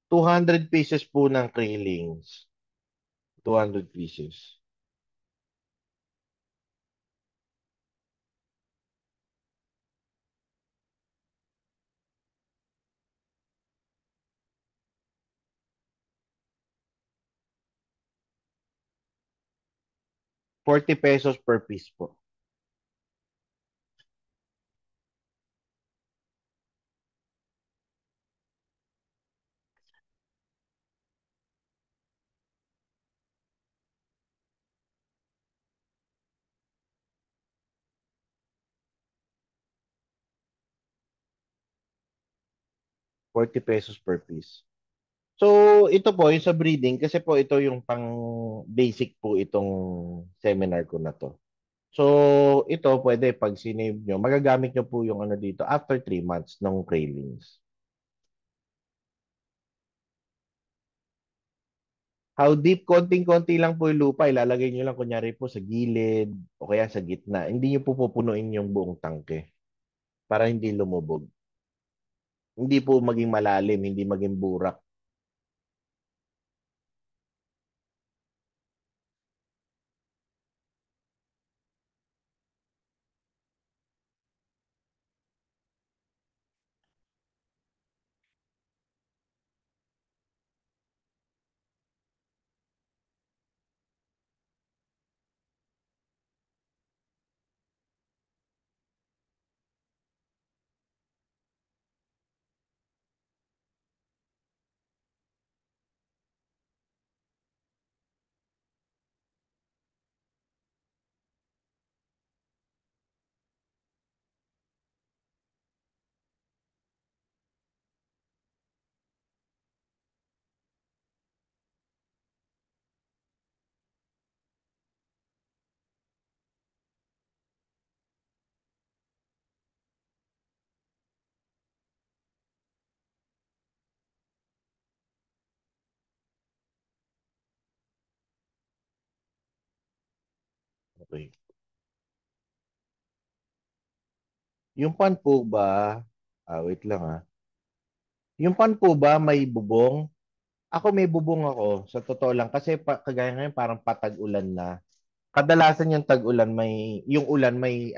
Speaker 1: ₱200 po ng krillings. 200 pieces. 40 pesos per piece po. 40 pesos per piece. So, ito po, yung sa breeding, kasi po ito yung pang basic po itong seminar ko na to. So, ito pwede pag sinave nyo, magagamit nyo po yung ano dito after 3 months ng cravings. How deep? Konting-konti lang po yung lupa. Ilalagay nyo lang kunyari po sa gilid o kaya sa gitna. Hindi nyo po pupunuin yung buong tangke para hindi lumubog. Hindi po maging malalim, hindi maging burak. Okay. Yung pan po ba, Wait lang ah. Yung pan po ba may bubong? Ako may bubong ako, sa totoo lang. Kasi kagaya ngayon parang patag-ulan na. Kadalasan yung tag-ulan yung ulan may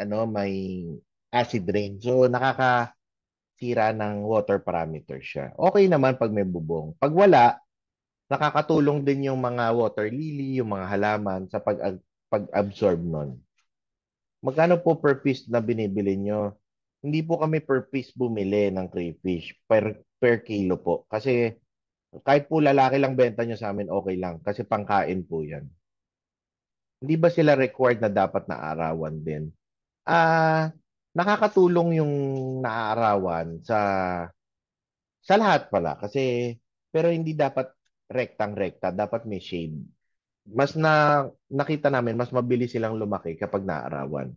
Speaker 1: acid rain. So nakakasira ng water parameter siya. Okay naman pag may bubong. Pag wala, nakakatulong din yung mga water lily, yung mga halaman sa pag-absorb nun. Magkano po per piece na binibili nyo? Hindi po kami per piece bumili ng crayfish. Per kilo po. Kasi kahit po lalaki lang benta nyo sa amin, okay lang. Kasi pangkain po yan. Hindi ba sila required na dapat na arawan din? Ah, nakakatulong yung naaarawan sa lahat pala. Pero hindi dapat rektang-rekta. Dapat may shade. Nakita namin, mas mabilis silang lumaki kapag naaarawan.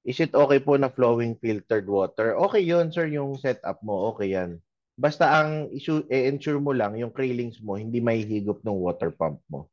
Speaker 1: Is it okay po na flowing filtered water? Okay yun, sir, yung setup mo. Okay yan. Basta ang ensure mo lang, yung railings mo, hindi may higop ng water pump mo.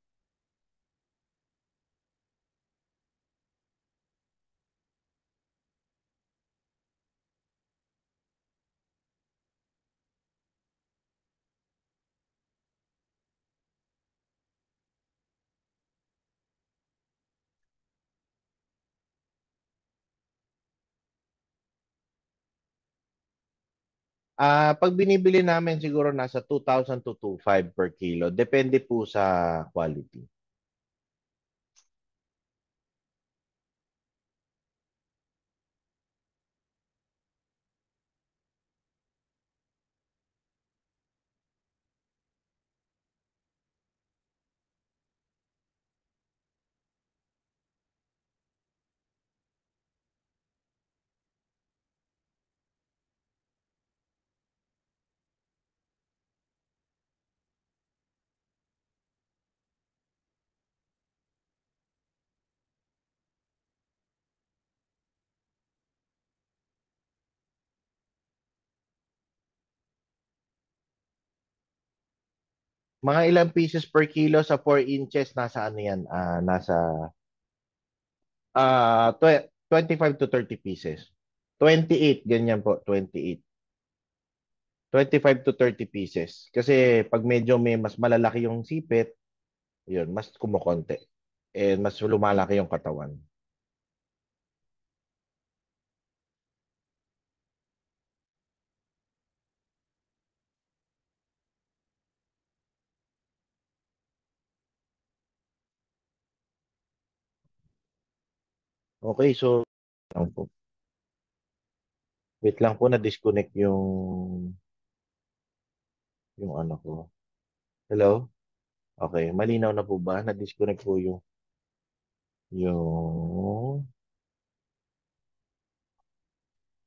Speaker 1: Pag binibili namin siguro nasa 2,000 to 2,500 per kilo. Depende po sa quality. Mga ilang pieces per kilo sa 4 inches, nasa ano yan? Nasa 25 to 30 pieces. 28, ganyan po, 28. 25 to 30 pieces. Kasi pag medyo may mas malalaki yung sipit, yun, mas kumukonti. And mas lumalaki yung katawan. Okay, so lang po. Wait lang po, na-disconnect yung ano ko. Hello? Okay, malinaw na po ba? Na-disconnect po yung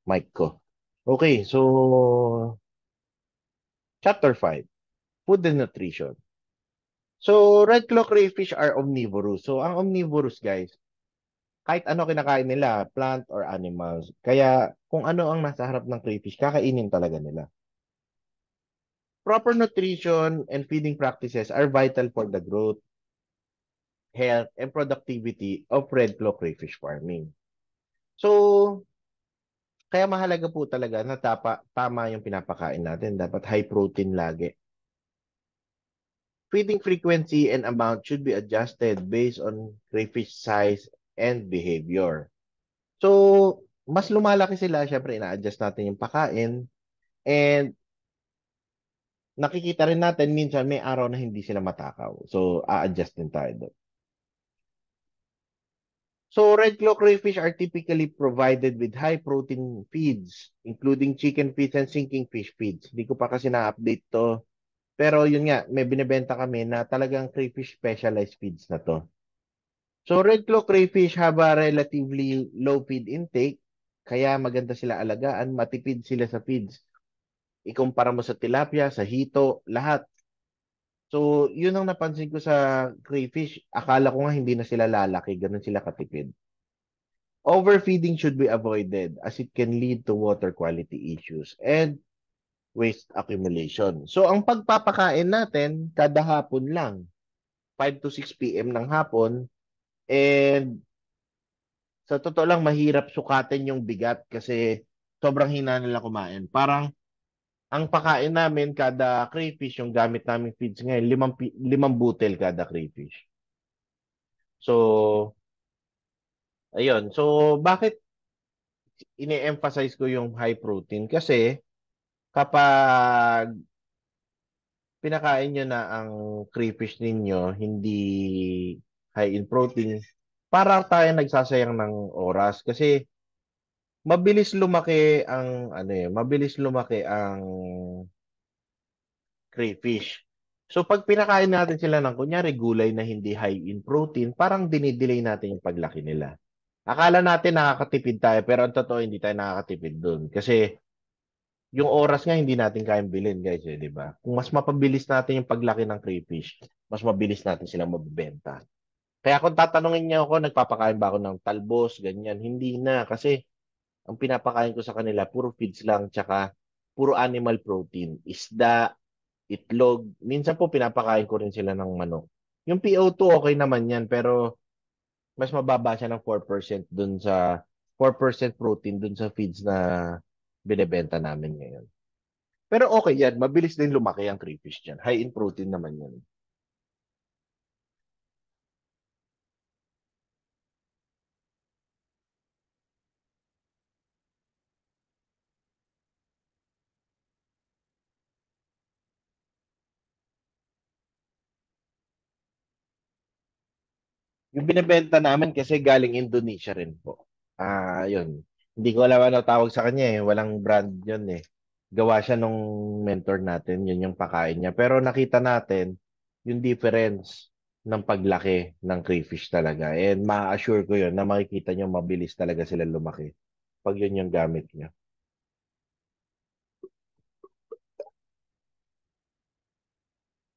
Speaker 1: mic ko. Okay, so chapter 5, food and nutrition. So, red claw crayfish are omnivorous. So, ang omnivorous, guys, kahit ano kinakain nila, plant or animals. Kaya, kung ano ang nasa harap ng crayfish, kakainin talaga nila. Proper nutrition and feeding practices are vital for the growth, health, and productivity of red claw crayfish farming. So, kaya mahalaga po talaga na tama yung pinapakain natin. Dapat high protein lagi. Feeding frequency and amount should be adjusted based on crayfish size and behavior. So, mas lumalaki sila, syempre ina-adjust natin yung pakain and nakikita rin natin minsan may araw na hindi sila matakaw. So, a-adjust din tayo doon. So, red claw crayfish are typically provided with high protein feeds, including chicken feeds and sinking fish feeds. Hindi ko pa kasi na-update to. Pero yun nga, may binibenta kami na talagang crayfish specialized feeds na to. So, red claw crayfish have a relatively low feed intake, kaya maganda sila alagaan, matipid sila sa feeds. Ikumpara mo sa tilapia, sa hito, lahat. So, yun ang napansin ko sa crayfish. Akala ko nga hindi na sila lalaki, ganun sila katipid. Overfeeding should be avoided as it can lead to water quality issues and waste accumulation. So, ang pagpapakain natin, kada hapon lang, 5 to 6 p.m. ng hapon, and Sa totoo lang, mahirap sukatin yung bigat kasi sobrang hina nila kumain. Parang ang pakain namin kada crayfish, yung gamit namin feeds ngayon, limang butel kada crayfish. So, ayun. So, bakit ini-emphasize ko yung high protein? Kasi kapag pinakain nyo na ang crayfish ninyo, hindi high in protein, para tayo nagsasayang ng oras. Kasi mabilis lumaki ang crayfish. So pag pinakain natin sila ng kunyari gulay na hindi high in protein, parang dinidelay natin yung paglaki nila. Akala natin nakakatipid tayo, pero ang totoo hindi tayo nakakatipid doon. Kasi yung oras nga hindi natin kayang bilhin, guys, di ba? Kung mas mapabilis natin yung paglaki ng crayfish, mas mabilis natin silang mabibenta. Kaya kung tatanungin niyo ako, nagpapakain ba ako ng talbos, ganyan, hindi na. Kasi ang pinapakain ko sa kanila, puro feeds lang, tsaka puro animal protein. Isda, itlog. Minsan po pinapakain ko rin sila ng manok. Yung PO2 okay naman yan, pero mas mababa siya ng 4% dun sa 4% protein dun sa feeds na binebenta namin ngayon. Pero okay yan, mabilis din lumaki ang crayfish dyan. High in protein naman yan. Yung binebenta namin kasi galing Indonesia rin po. Yun. Hindi ko alam ano tawag sa kanya eh. Walang brand yun eh. Gawa siya nung mentor natin. Yun yung pakain niya. Pero nakita natin yung difference ng paglaki ng crayfish talaga. And ma-assure ko yun na makikita nyo mabilis talaga sila lumaki pag yun yung gamit niya.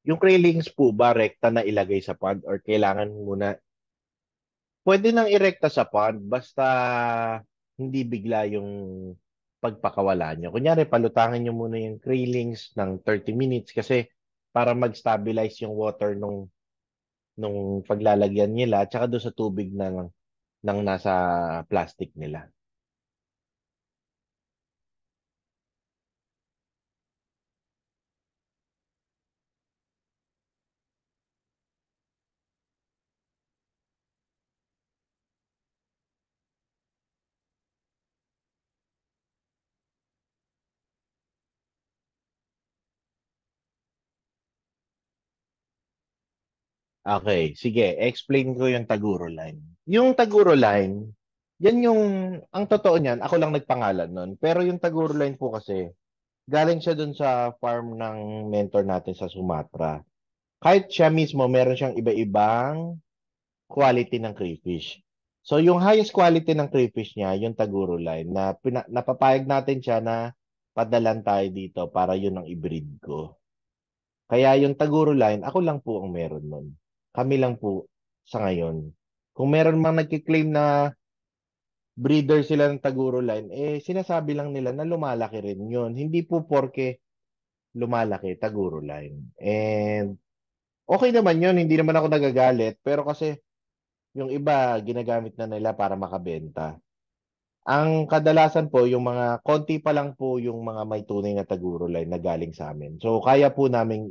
Speaker 1: Yung railings po ba rekta na ilagay sa pond or kailangan muna pwede nang irekta sa pond basta hindi bigla yung pagpakawala nyo. Kunyari, palutangin nyo muna yung railings ng 30 minutes kasi para mag-stabilize yung water nung paglalagyan nila tsaka doon sa tubig ng nasa plastic nila. Okay, sige, explain ko yung Taguro line. Yung Taguro line, yan yung, ang totoo niyan, ako lang nagpangalan nun. Pero yung Taguro line po kasi, galing siya dun sa farm ng mentor natin sa Sumatra. Kahit siya mismo, meron siyang iba-ibang quality ng crayfish. So, yung highest quality ng crayfish niya, yung Taguro line, na napapayag natin siya na padalan tayo dito para yun ang i-breed ko. Kaya yung Taguro line, ako lang po ang meron nun. Kami lang po sa ngayon. Kung meron mang nagkiklaim na breeder sila ng Taguro line, eh sinasabi lang nila na lumalaki rin yun. Hindi po porke lumalaki, Taguro line. And okay naman yun, hindi naman ako nagagalit. Pero kasi yung iba, ginagamit na nila para makabenta. Ang kadalasan po, yung mga konti pa lang po yung mga may tunay na Taguro line na galing sa amin. So, kaya po namin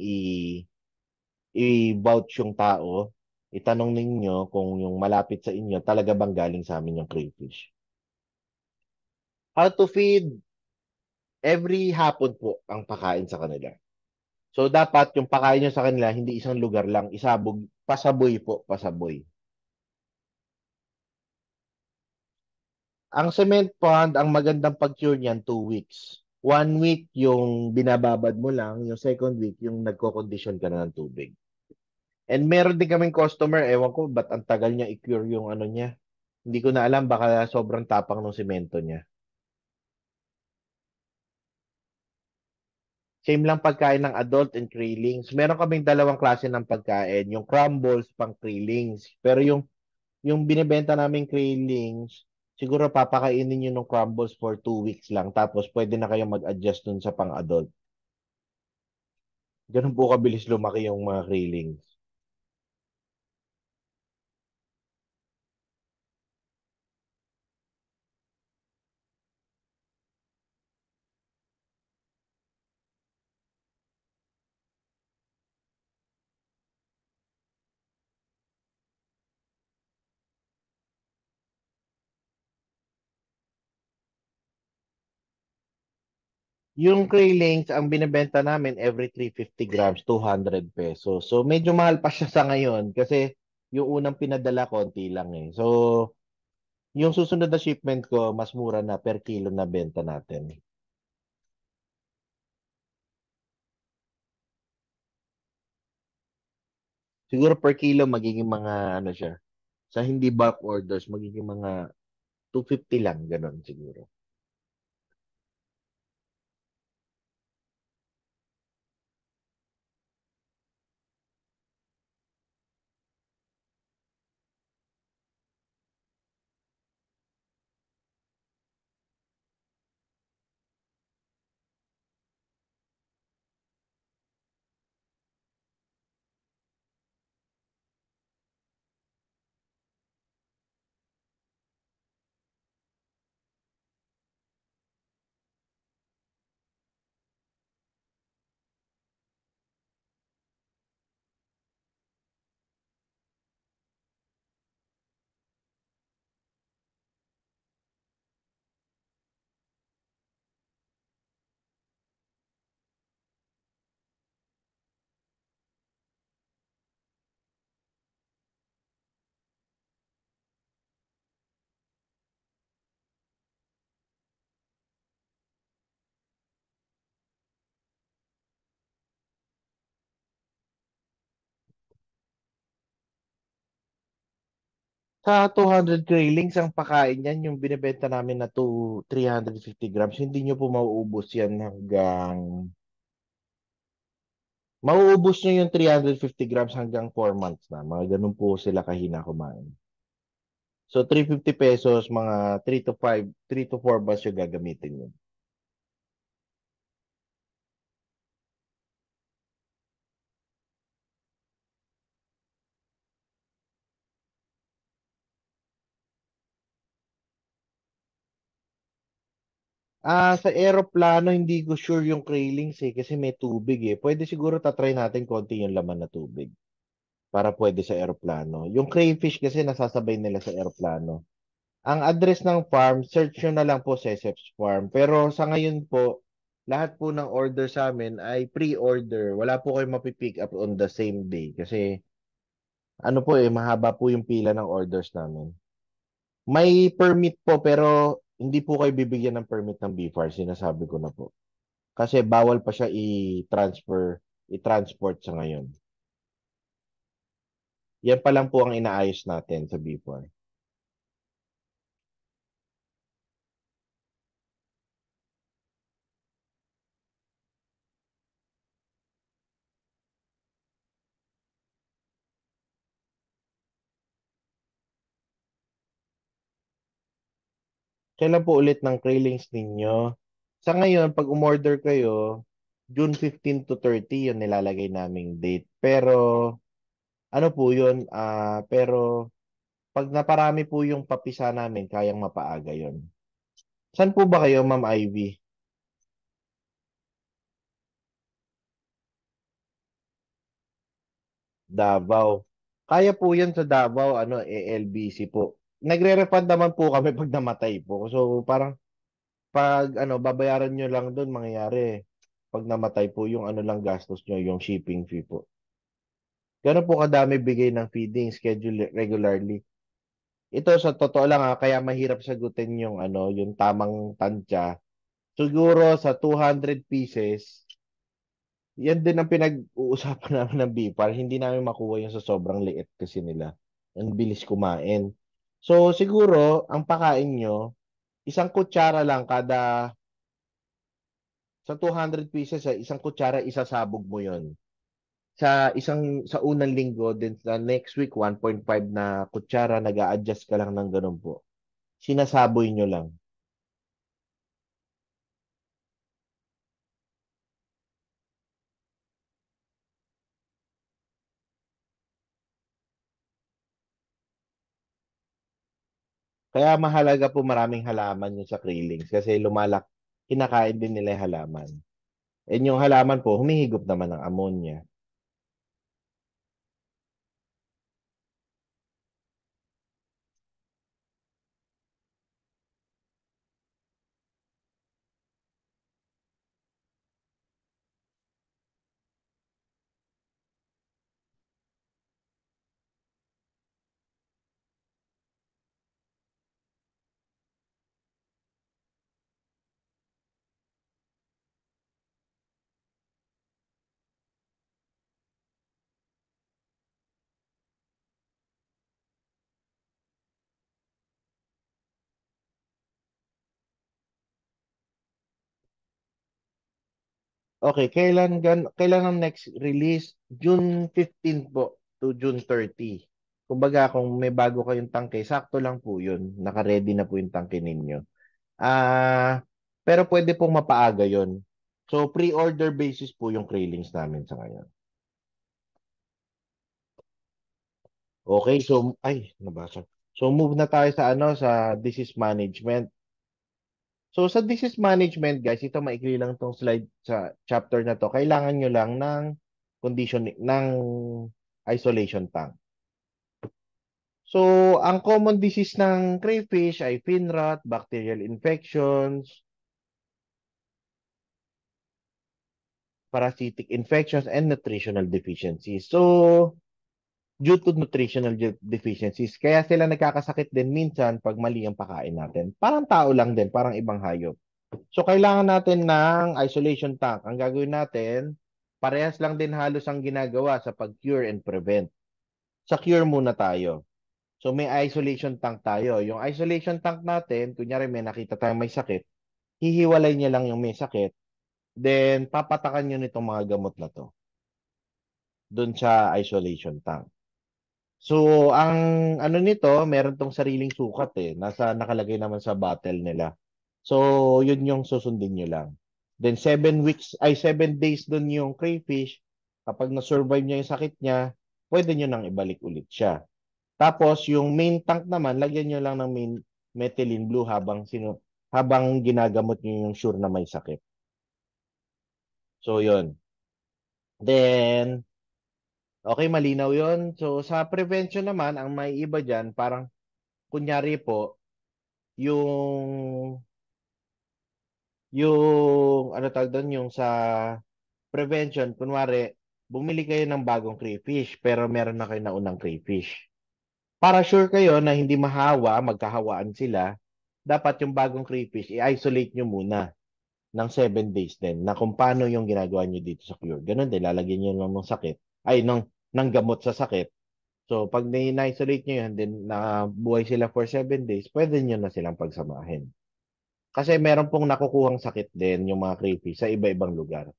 Speaker 1: i-vouch yung tao, itanong ninyo kung yung malapit sa inyo talaga bang galing sa amin yung crayfish. How to feed? Every hapon po ang pakain sa kanila. So, dapat yung pakain nyo sa kanila, hindi isang lugar lang, pasaboy po, pasaboy. Ang cement pond, ang magandang pag-cure niyan, 2 weeks. 1 week yung binababad mo lang, yung second week yung nagko-condition ka na ng tubig. And meron din kaming customer, ewan ko, ba't ang tagal niya i-cure yung ano niya. Hindi ko na alam, baka sobrang tapang ng semento niya. Same lang pagkain ng adult and krillings. Meron kaming dalawang klase ng pagkain, yung crumbles pang krillings. Pero yung binibenta naming krillings, siguro papakainin niyo ng crumbles for 2 weeks lang. Tapos pwede na kayong mag-adjust dun sa pang-adult. Ganun po kabilis lumaki yung mga krillings. Yung Kraylings, ang binibenta namin every 350 grams, 200 pesos. So medyo mahal pa siya sa ngayon kasi yung unang pinadala konti lang eh. So yung susunod na shipment ko, mas mura na per kilo na benta natin. Siguro per kilo magiging mga ano siya. Sa hindi bulk orders, magiging mga 250 lang, ganun siguro. Sa 200 graylings, ang pakain niyan, yung binibenta namin na 350 grams, hindi nyo po mauubos yan hanggang, mauubos nyo yung 350 grams hanggang 4 months na. Mga ganun po sila kahina kumain. So, 350 pesos, mga 3 to 4 months yung gagamitin yun. Sa eroplano, hindi ko sure yung railings eh, kasi may tubig eh. Pwede siguro tatry natin konti yung laman na tubig para pwede sa eroplano. Yung crayfish kasi nasasabay nila sa eroplano. Ang address ng farm, search nyo na lang po sa Seth's Farm. Pero sa ngayon po, lahat po ng order sa amin ay pre-order. Wala po kayo mapipick up on the same day kasi ano po eh, mahaba po yung pila ng orders namin. May permit po pero hindi po kayo bibigyan ng permit ng BFAR, sinasabi ko na po. Kasi bawal pa siya i-transport sa ngayon. Yan pa lang po ang inaayos natin sa BFAR. Kailan po ulit ng trailings ninyo? Sa ngayon, pag umorder kayo, June 15 to 30 yun nilalagay naming date. Pero, ano po yun? Pero, pag naparami po yung papisa namin, kayang mapaaga yun. Saan po ba kayo, Ma'am Ivy? Davao. Kaya po yan sa Davao, ano, ALBC po. Nagre-refund naman po kami pag namatay po. So, parang, pag, ano, babayaran nyo lang doon, mangyayari, pag namatay po, yung ano lang gastos nyo, yung shipping fee po. Gano'n po kadami bigay ng feeding schedule regularly. Ito sa totoo lang kaya mahirap sagutin yung ano, yung tamang tantya. Siguro sa 200 pieces, yan din ang pinag-uusapan namin ng BIPAR. Hindi namin makuha yung sa sobrang liit kasi nila. Ang bilis kumain. So siguro, ang pakain nyo, isang kutsara lang kada, sa 200 pieces, isang kutsara, isasabog mo yon sa unang linggo, then sa next week 1.5 na kutsara, nag-a-adjust ka lang ng ganun po. Sinasaboy nyo lang. Kaya mahalaga po maraming halaman yung sa krillings kasi kinakain din nila yung halaman. And yung halaman po, humihigop naman ng ammonia. Okay, kailan ang next release? June 15 po to June 30. Kumbaga kung may bago kayong tangke, sakto lang po 'yun. Naka-ready na po 'yung tangke ninyo. Pero pwede pong mapaaga 'yon. So pre-order basis po 'yung Krailings namin sa ngayon. Okay, so ay nabasa. So move na tayo sa sa disease management. So sa disease management, guys, ito maikli lang tong slide sa chapter na to. Kailangan nyo lang ng condition ng isolation tank. So, ang common disease ng crayfish ay fin rot, bacterial infections, parasitic infections, and nutritional deficiencies. So, due to deficiencies, kaya sila nagkakasakit din minsan pag mali ang pakain natin. Parang tao lang din, parang ibang hayop. So, kailangan natin ng isolation tank. Ang gagawin natin, parehas lang din halos ang ginagawa sa pag-cure and prevent. Sa cure muna tayo. So, may isolation tank tayo. Yung isolation tank natin, kunyari may nakita tayong may sakit, hihiwalay niya lang yung may sakit, then papatakan nyo nitong mga gamot na to dun sa isolation tank. So, ang ano nito, meron tong sariling sukat nakalagay naman sa bottle nila. So, yun yung susundin nyo lang. Then 7 days dun yung crayfish. Kapag na-survive niya yung sakit niya, pwede nyo nang ibalik ulit siya. Tapos yung main tank naman, lagyan nyo lang ng main methylene blue habang ginagamot nyo yung sure na may sakit. So, yun. Then, okay, malinaw yun. So, sa prevention naman, ang may iba dyan, parang kunyari po, yung ano tawag doon, yung sa prevention, kunwari, bumili kayo ng bagong crayfish, pero meron na kayo naunang crayfish. Para sure kayo na hindi mahawa, magkahawaan sila, dapat yung bagong crayfish, i-isolate nyo muna ng 7 days din na kung paano yung ginagawa nyo dito sa cure. Ganun din, lalagyan nyo lang ng sakit, ng gamot sa sakit. So, pag na-isolate nyo yun, then buhay sila for 7 days, pwede nyo na silang pagsamahin. Kasi meron pong nakukuhang sakit din yung mga crayfish sa iba-ibang lugar.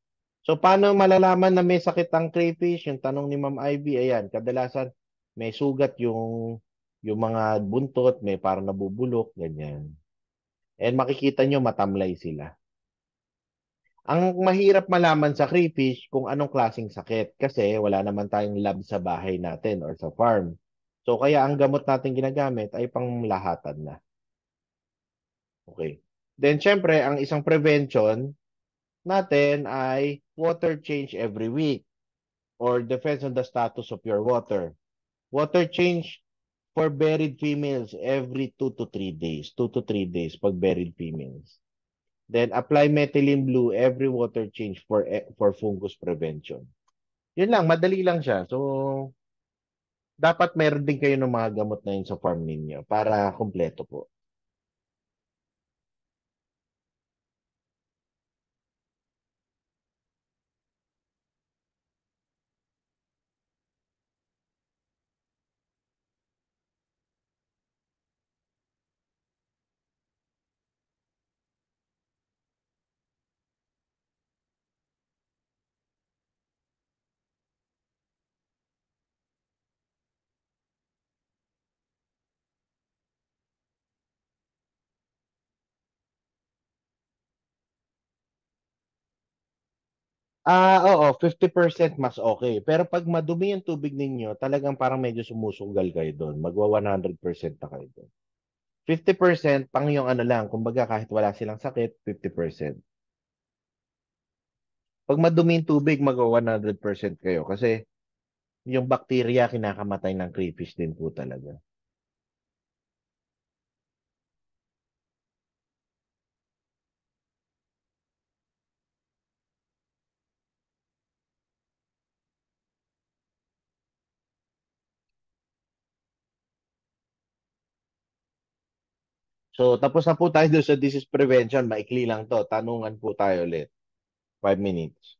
Speaker 1: So, paano malalaman na may sakit ang crayfish? Yung tanong ni Ma'am Ivy, ayan, kadalasan may sugat yung mga buntot, may parang nabubulok, ganyan. And makikita nyo matamlay sila. Ang mahirap malaman sa crayfish kung anong klaseng sakit kasi wala naman tayong lab sa bahay natin or sa farm. So, kaya ang gamot natin ginagamit ay panglahatan na. Okay. Then, syempre, ang isang prevention natin ay water change every week or depends on the status of your water. Water change for buried females every 2 to 3 days. 2 to 3 days pag buried females. Then apply methylene blue every water change for fungus prevention. Yun lang, madali lang siya. So, dapat meron din kayo ng mga gamot na yun sa farm ninyo para kumpleto po. Oo, 50% mas okay. Pero pag madumi yung tubig ninyo, talagang parang medyo sumusugal kayo doon. Magwa 100% na kayo doon. 50% pang yung ano lang, kumbaga kahit wala silang sakit, 50%. Pag madumi yung tubig, magwa 100% kayo kasi yung bacteria kinakamatay ng crayfish din po talaga. So, tapos na po tayo doon sa disease prevention. Maikli lang to. Tanungan po tayo ulit. 5 minutes.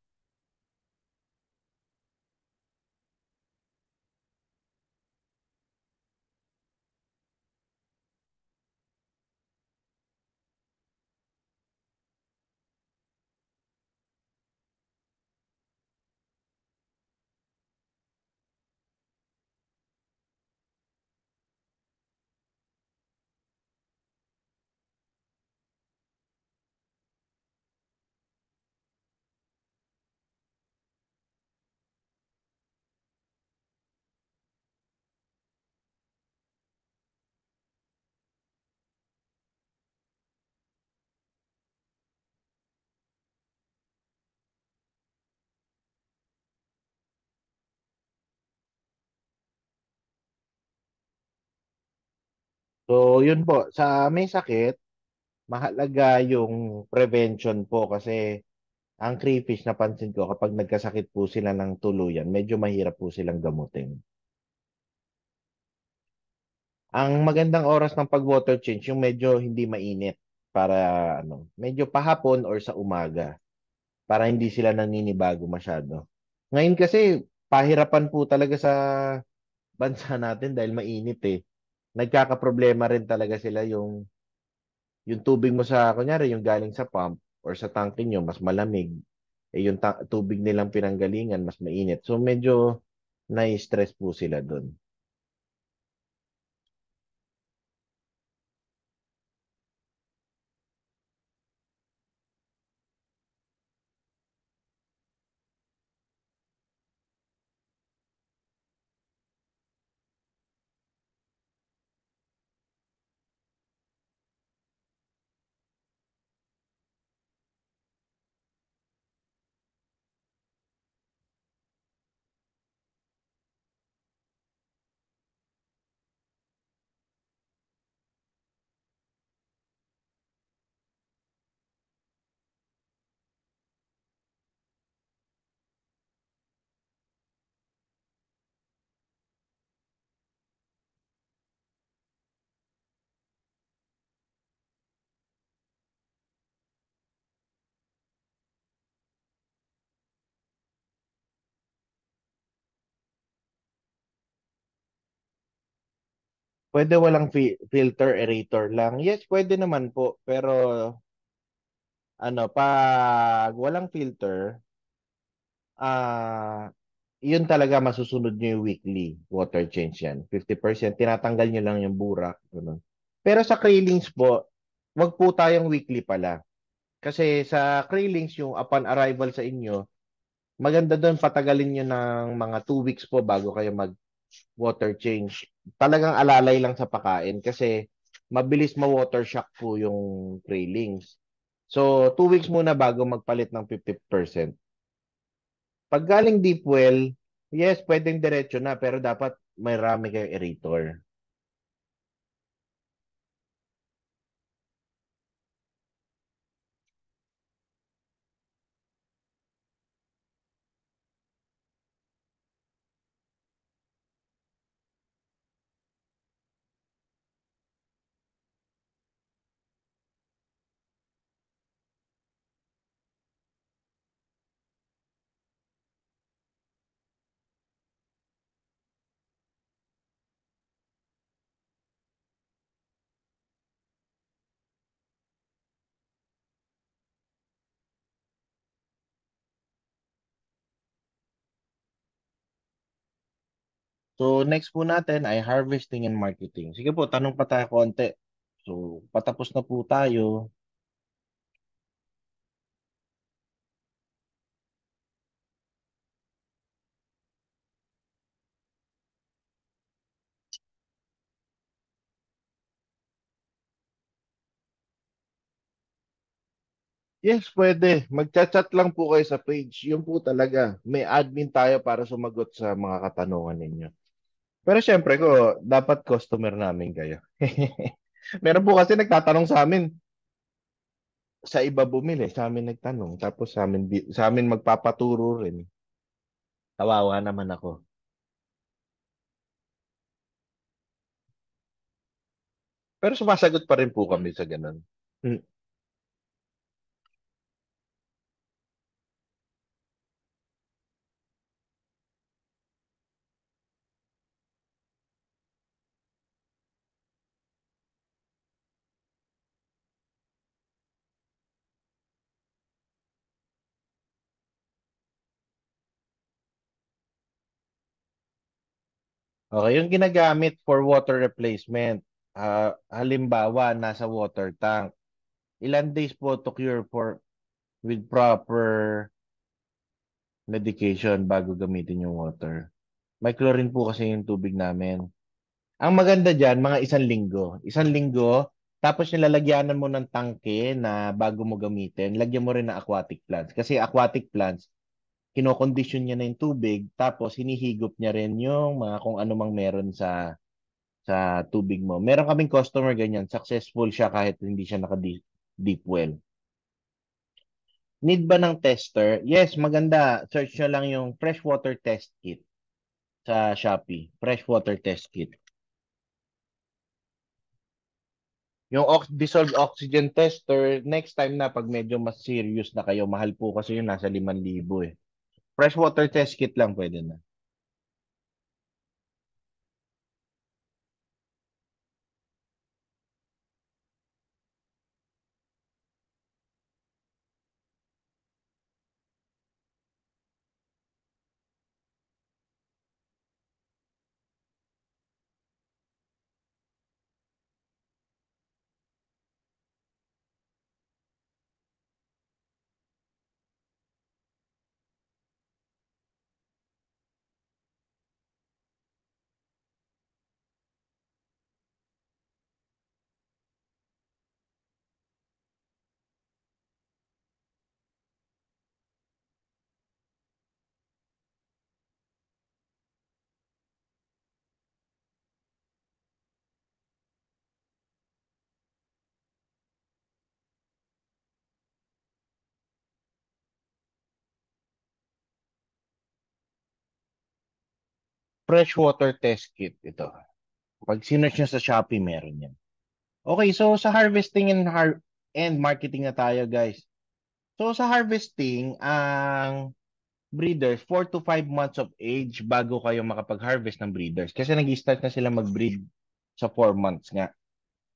Speaker 1: So, yun po, sa may sakit, mahalaga yung prevention po kasi ang crayfish napansin ko kapag nagkasakit po sila ng tuluyan, medyo mahirap po silang gamutin. Ang magandang oras ng pag-water change, yung medyo hindi mainit para ano, medyo pahapon or sa umaga para hindi sila naninibago masyado. Ngayon kasi pahirapan po talaga sa bansa natin dahil mainit eh. Nagkakaproblema rin talaga sila yung tubig mo sa kunyari yung galing sa pump or sa tangke nyo mas malamig eh yung tubig nilang pinanggalingan mas mainit. So medyo na-stress po sila doon. Pwede walang filter aerator lang. Yes, pwede naman po. Pero ano, pag walang filter, yun talaga masusunod nyo yung weekly water change yan. 50%, tinatanggal nyo lang yung burak. Ganun. Pero sa krillings po, wag po tayong weekly pala. Kasi sa krillings, yung upon arrival sa inyo, maganda doon patagalin nyo ng mga 2 weeks po bago kayo mag-water change. Talagang alalay lang sa pakain kasi mabilis ma-water shock po yung krillings. So, 2 weeks muna bago magpalit ng 50%. Pag galing deep well, yes, pwedeng diretso na, pero dapat may rami kayong aerator. So, next po natin ay harvesting and marketing. Sige po, tanong pa tayo konti. So, patapos na po tayo. Yes, pwede. Magchat-chat lang po kayo sa page. Yun po talaga. May admin tayo para sumagot sa mga katanungan ninyo. Pero syempre ko, dapat customer namin kayo. Meron po kasi nagtatanong sa amin, sa iba bumili, sa amin nagtanong, tapos sa amin magpapaturo rin. Kawawa naman ako. Pero sumasagot pa rin po kami sa ganun. Hmm. Okay, yung ginagamit for water replacement, halimbawa, nasa water tank, ilan days po to cure for with proper medication bago gamitin yung water. May chlorine po kasi yung tubig namin. Ang maganda dyan, mga isang linggo. Isang linggo, tapos nilalagyanan mo ng tangke na bago mo gamitin, lagyan mo rin ng aquatic plants. Kasi aquatic plants, kinokondisyon niya na yung tubig, tapos hinihigop niya rin yung mga kung ano mang meron sa sa tubig mo. Meron kaming customer ganyan, successful siya kahit hindi siya naka-deep well. Need ba ng tester? Yes, maganda. Search nyo lang yung freshwater test kit sa Shopee. Freshwater test kit. Yung dissolved oxygen tester, next time na pag medyo mas serious na kayo, mahal po kasi yun, nasa 5,000 eh. Freshwater test kit lang pwede na. Freshwater test kit ito. Pag sinearch nyo sa Shopee, meron yan. Okay, so sa harvesting and marketing na tayo, guys. So sa harvesting, ang breeders, 4 to 5 months of age bago kayo makapag-harvest ng breeders. Kasi nag-start na sila mag-breed sa 4 months nga.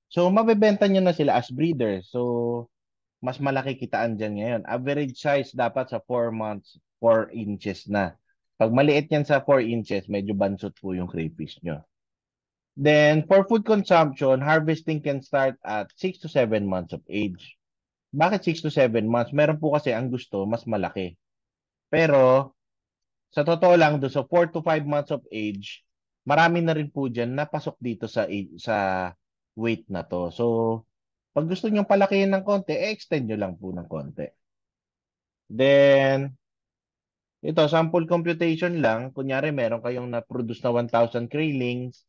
Speaker 1: So mabebenta nyo na sila as breeders. So mas malaki kitaan dyan ngayon. Average size dapat sa 4 months, 4 inches na. Pag maliit yan sa 4 inches, medyo bansot po yung crayfish nyo. Then, for food consumption, harvesting can start at 6 to 7 months of age. Bakit 6 to 7 months? Meron po kasi ang gusto, mas malaki. Pero, sa totoo lang, do sa 4 to 5 months of age, marami na rin po dyan na pasok dito sa weight na to. So, pag gusto nyo palakihin ng konti, extend nyo lang po ng konti. Then, ito, sample computation lang. Kunyari, meron kayong na-produce na 1,000 krillings.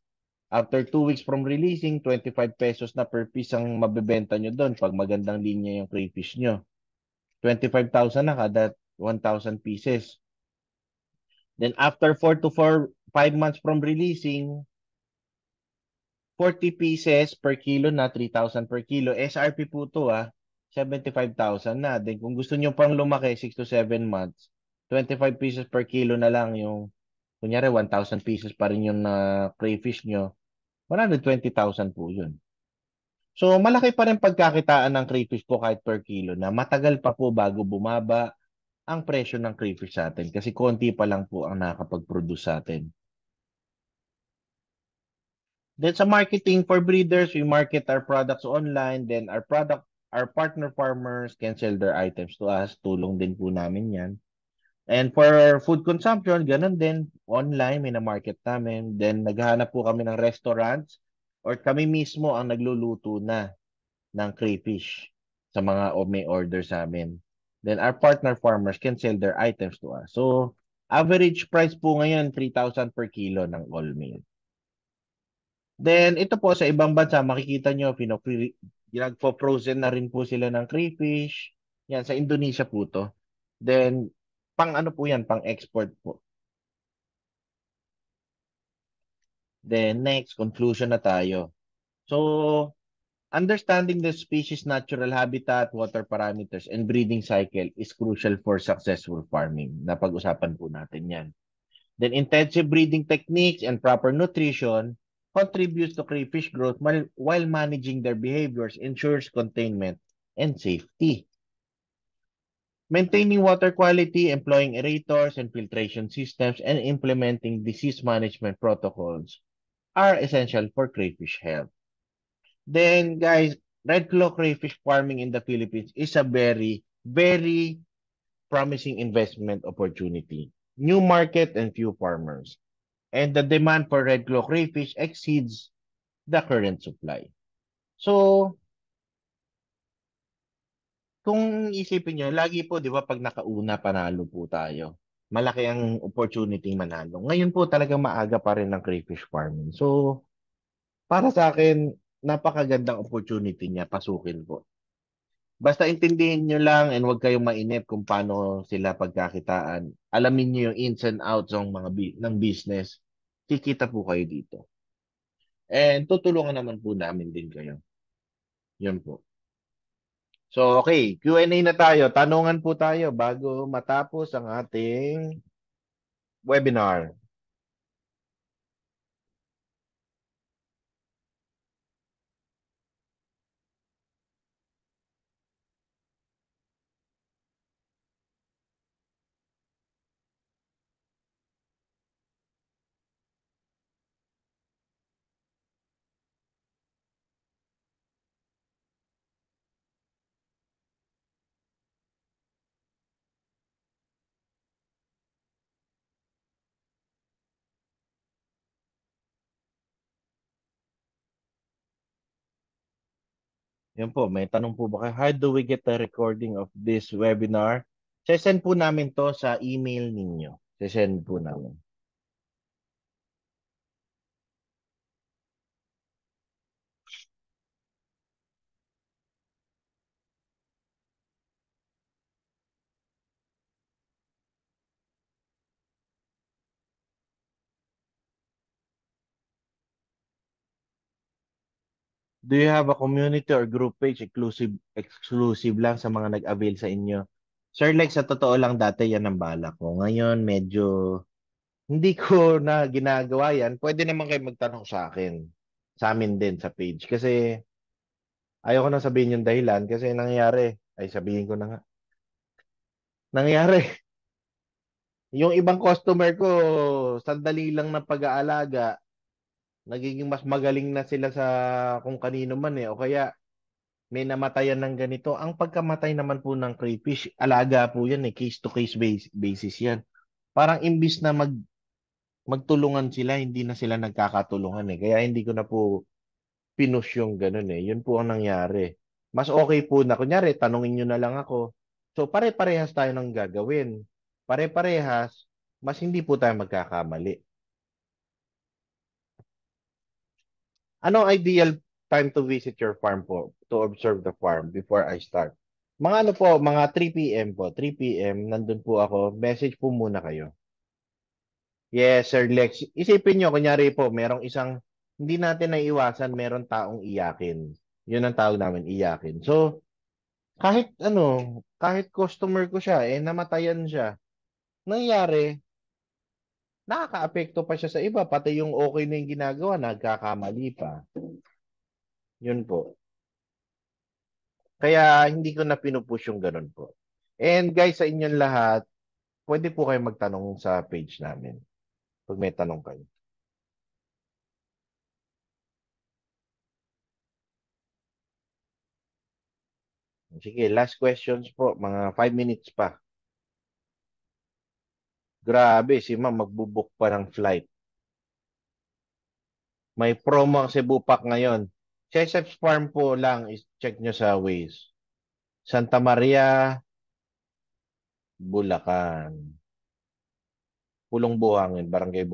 Speaker 1: After 2 weeks from releasing, 25 pesos na per piece ang mabebenta nyo doon pag magandang linya yung crayfish nyo. 25,000 na kada 1,000 pieces. Then after 5 months from releasing, 40 pieces per kilo na, 3,000 per kilo. SRP po to 75,000 na. Then kung gusto nyo pang lumaki, 6 to 7 months, 25 pieces per kilo na lang yung, kunyari 1,000 pieces pa rin yung crayfish nyo, 120,000 po yun. So, malaki pa rin pagkakitaan ng crayfish po kahit per kilo na matagal pa po bago bumaba ang presyo ng crayfish sa atin kasi konti pa lang po ang nakakapag-produce sa atin. Then sa marketing for breeders, we market our products online. Then our partner farmers can sell their items to us. Tulong din po namin yan. And for food consumption, ganun din. Online, mina-market namin. Then naghahanap po kami ng restaurants or kami mismo ang nagluluto na ng crayfish sa mga may order sa amin. Then our partner farmers can sell their items to us. So, average price po ngayon, 3,000 per kilo ng all meal. Then, ito po sa ibang bansa, makikita nyo, nagpo-frozen na rin po sila ng crayfish. Yan, sa Indonesia po to. Then, pang ano po yan, pang export po. Then, next, conclusion na tayo. So, understanding the species' natural habitat, water parameters, and breeding cycle is crucial for successful farming. Napag-usapan po natin yan. Then intensive breeding techniques and proper nutrition contributes to crayfish growth while managing their behaviors ensures containment and safety. Maintaining water quality, employing aerators and filtration systems, and implementing disease management protocols are essential for crayfish health. Then, guys, red claw crayfish farming in the Philippines is a very, very promising investment opportunity. New market and few farmers. And the demand for red claw crayfish exceeds the current supply. So, kung isipin nyo, lagi po, di ba, pag nakauna, panalo po tayo. Malaki ang opportunity manalo. Ngayon po talaga maaga pa rin ng crayfish farming. So, Para sa akin, napakagandang opportunity niya, pasukin po. Basta intindihin nyo lang and huwag kayong mainip kung paano sila pagkakitaan. Alamin nyo yung ins and outs ng ng business. Kikita po kayo dito. And tutulungan naman po namin din kayo. Yun po. So, okay. Q&A na tayo. Tanungan po tayo bago matapos ang ating webinar. Yan po, may tanong po ba kayo? How do we get the recording of this webinar? Sesend po namin to sa email ninyo. Sesend po namin. Do you have a community or group page exclusive lang sa mga nag-avail sa inyo? Sir Lex, sa totoo lang dati yan ang bala ko. Ngayon medyo hindi ko na ginagawa yan. Pwede naman kayo magtanong sa akin. Sa amin din sa page. Kasi ayoko na sabihin yung dahilan kasi nangyayari. Ay sabihin ko na nga. Nangyayari. Yung ibang customer ko, sandali lang na pag-aalaga, nagiging mas magaling na sila sa kung kanino man eh. O kaya may namatayan ng ganito. Ang pagkamatay naman po ng crayfish, alaga po yan eh. Case to case basis yan. Parang imbis na magtulungan sila, hindi na sila nagkakatulungan eh. Kaya hindi ko na po pinush yung ganun eh. Yun po ang nangyari. Mas okay po na, kunyari, tanungin nyo na lang ako. So, pare-parehas tayo ng gagawin. Pare-parehas, mas hindi po tayo magkakamali. Anong ideal time to visit your farm po? To observe the farm before I start? Mga ano po, mga 3 p.m. po. 3 p.m. nandun po ako. Message po muna kayo. Yes, Sir Lex. Isipin nyo, kunyari po, merong isang, hindi natin naiiwasan, meron taong iyakin. Yun ang tawag namin, iyakin. So, kahit ano, kahit customer ko siya, eh, namatayan siya. Nangyari, nakaka-apekto pa siya sa iba, pati yung okay na yung ginagawa, nagkakamali pa. Yun po. Kaya hindi ko na pinupush yung ganun po. And guys, sa inyong lahat, pwede po kayo magtanong sa page namin pag may tanong kayo. Sige, last questions po. Mga 5 minutes pa. Grabe, si ma'am magbubuk pa ng flight. May promo ang Cebu Pack ngayon. Chesep's Farm po lang, check nyo sa Waze. Santa Maria, Bulacan. Pulong Buhangin, Barangay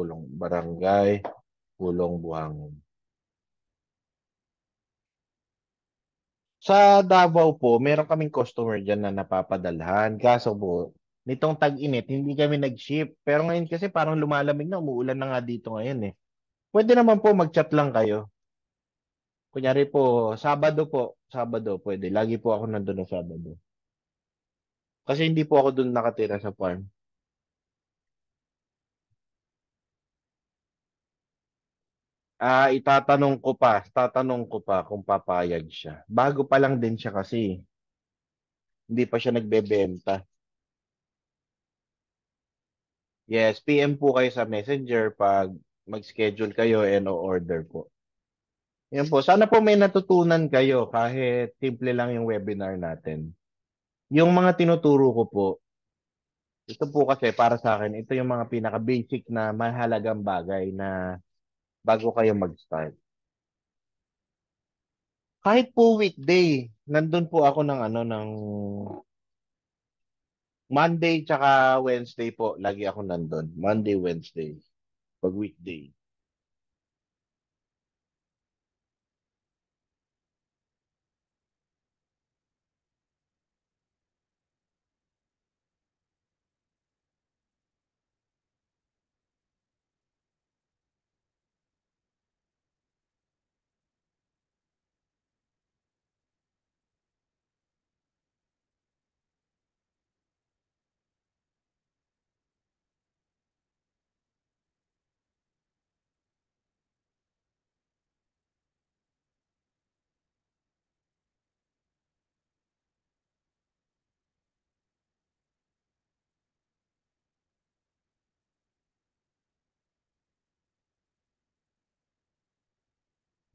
Speaker 1: Pulong Buhangin. Sa Davao po, meron kaming customer dyan na napapadalhan. Kaso po, nitong tag-init, hindi kami nag-ship. Pero ngayon kasi parang lumalamig na, umuulan na nga dito ngayon eh. Pwede naman po mag-chat lang kayo. Kunyari po, Sabado po, Sabado pwede. Lagi po ako nandun ng Sabado. Kasi hindi po ako dun nakatira sa farm. Tatanong ko pa kung papayag siya. Bago pa lang din siya kasi, hindi pa siya nagbebenta. Yes, PM po kayo sa Messenger pag mag-schedule kayo and o-order po. Yan po. Sana po may natutunan kayo kahit simple lang yung webinar natin. Yung mga tinuturo ko po, ito po kasi para sa akin, ito yung mga pinaka-basic na mahalagang bagay na bago kayo mag-start. Kahit po weekday, nandun po ako ng ano ng Monday tsaka Wednesday po. Lagi ako nandun. Monday, Wednesday. Pag weekday.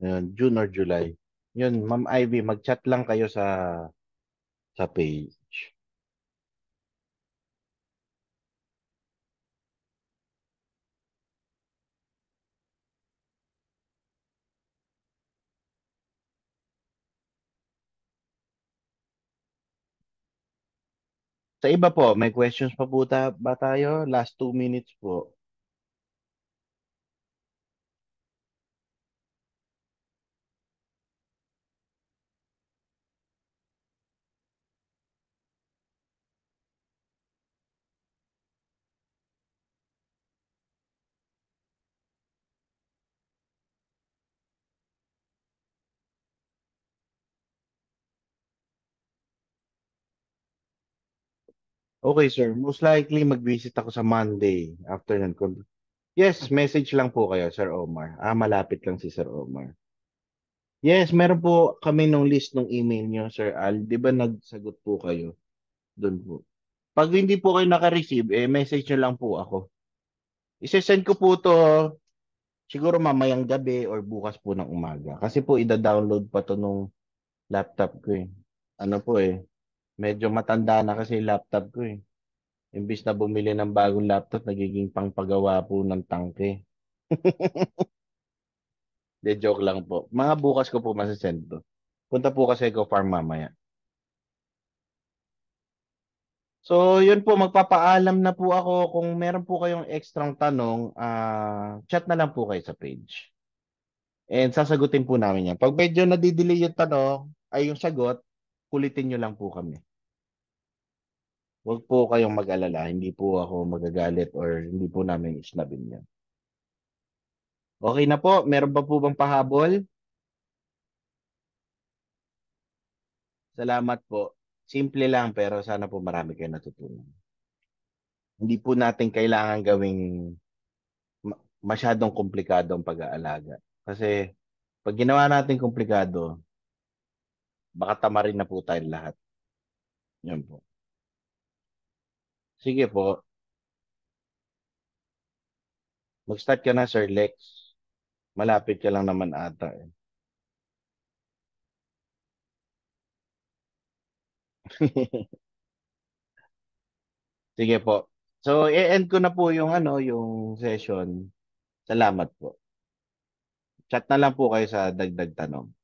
Speaker 2: Ayun, June or July. Yun, Ma'am Ivy, mag-chat lang kayo sa page. Sa iba po, may questions pa po ba tayo? Last 2 minutes po. Okay, sir. Most likely, mag-visit ako sa Monday afternoon. Yes, message lang po kayo, Sir Omar. Malapit lang si Sir Omar. Yes, meron po kami nung list ng email nyo, Sir Al. Di ba nagsagot po kayo doon po? Pag hindi po kayo naka-receive, message nyo lang po ako. Isesend ko po to siguro mamayang gabi or bukas po ng umaga. Kasi po, ida-download pa to nung laptop ko eh. Ano po medyo matanda na kasi yung laptop ko eh. Imbis na bumili ng bagong laptop, nagiging pangpagawa po ng tangke. De joke lang po. Mga bukas ko po masasend to. Punta po kasi ko farm mamaya. So, yun po, magpapaalam na po ako. Kung meron po kayong extrang tanong, chat na lang po kayo sa page. And sasagutin po namin yan. Pag medyo nadidelay yung tanong, ay yung sagot, kulitin nyo lang po kami. Huwag po kayong mag-alala. Hindi po ako magagalit or hindi po namin isnabin yan. Okay na po. Meron pa po bang pahabol? Salamat po. Simple lang pero sana po marami kayo natutunan. Hindi po natin kailangan gawing masyadong komplikado ang pag-aalaga. Kasi pag ginawa natin komplikado, baka tamarin na po tayo lahat. Yun po. Sige po, mag-start ka na, Sir Lex. Malapit ka lang naman ata eh. Sige po. So, i-end ko na po yung yung session. Salamat po. Chat na lang po kayo sa dagdag tanong.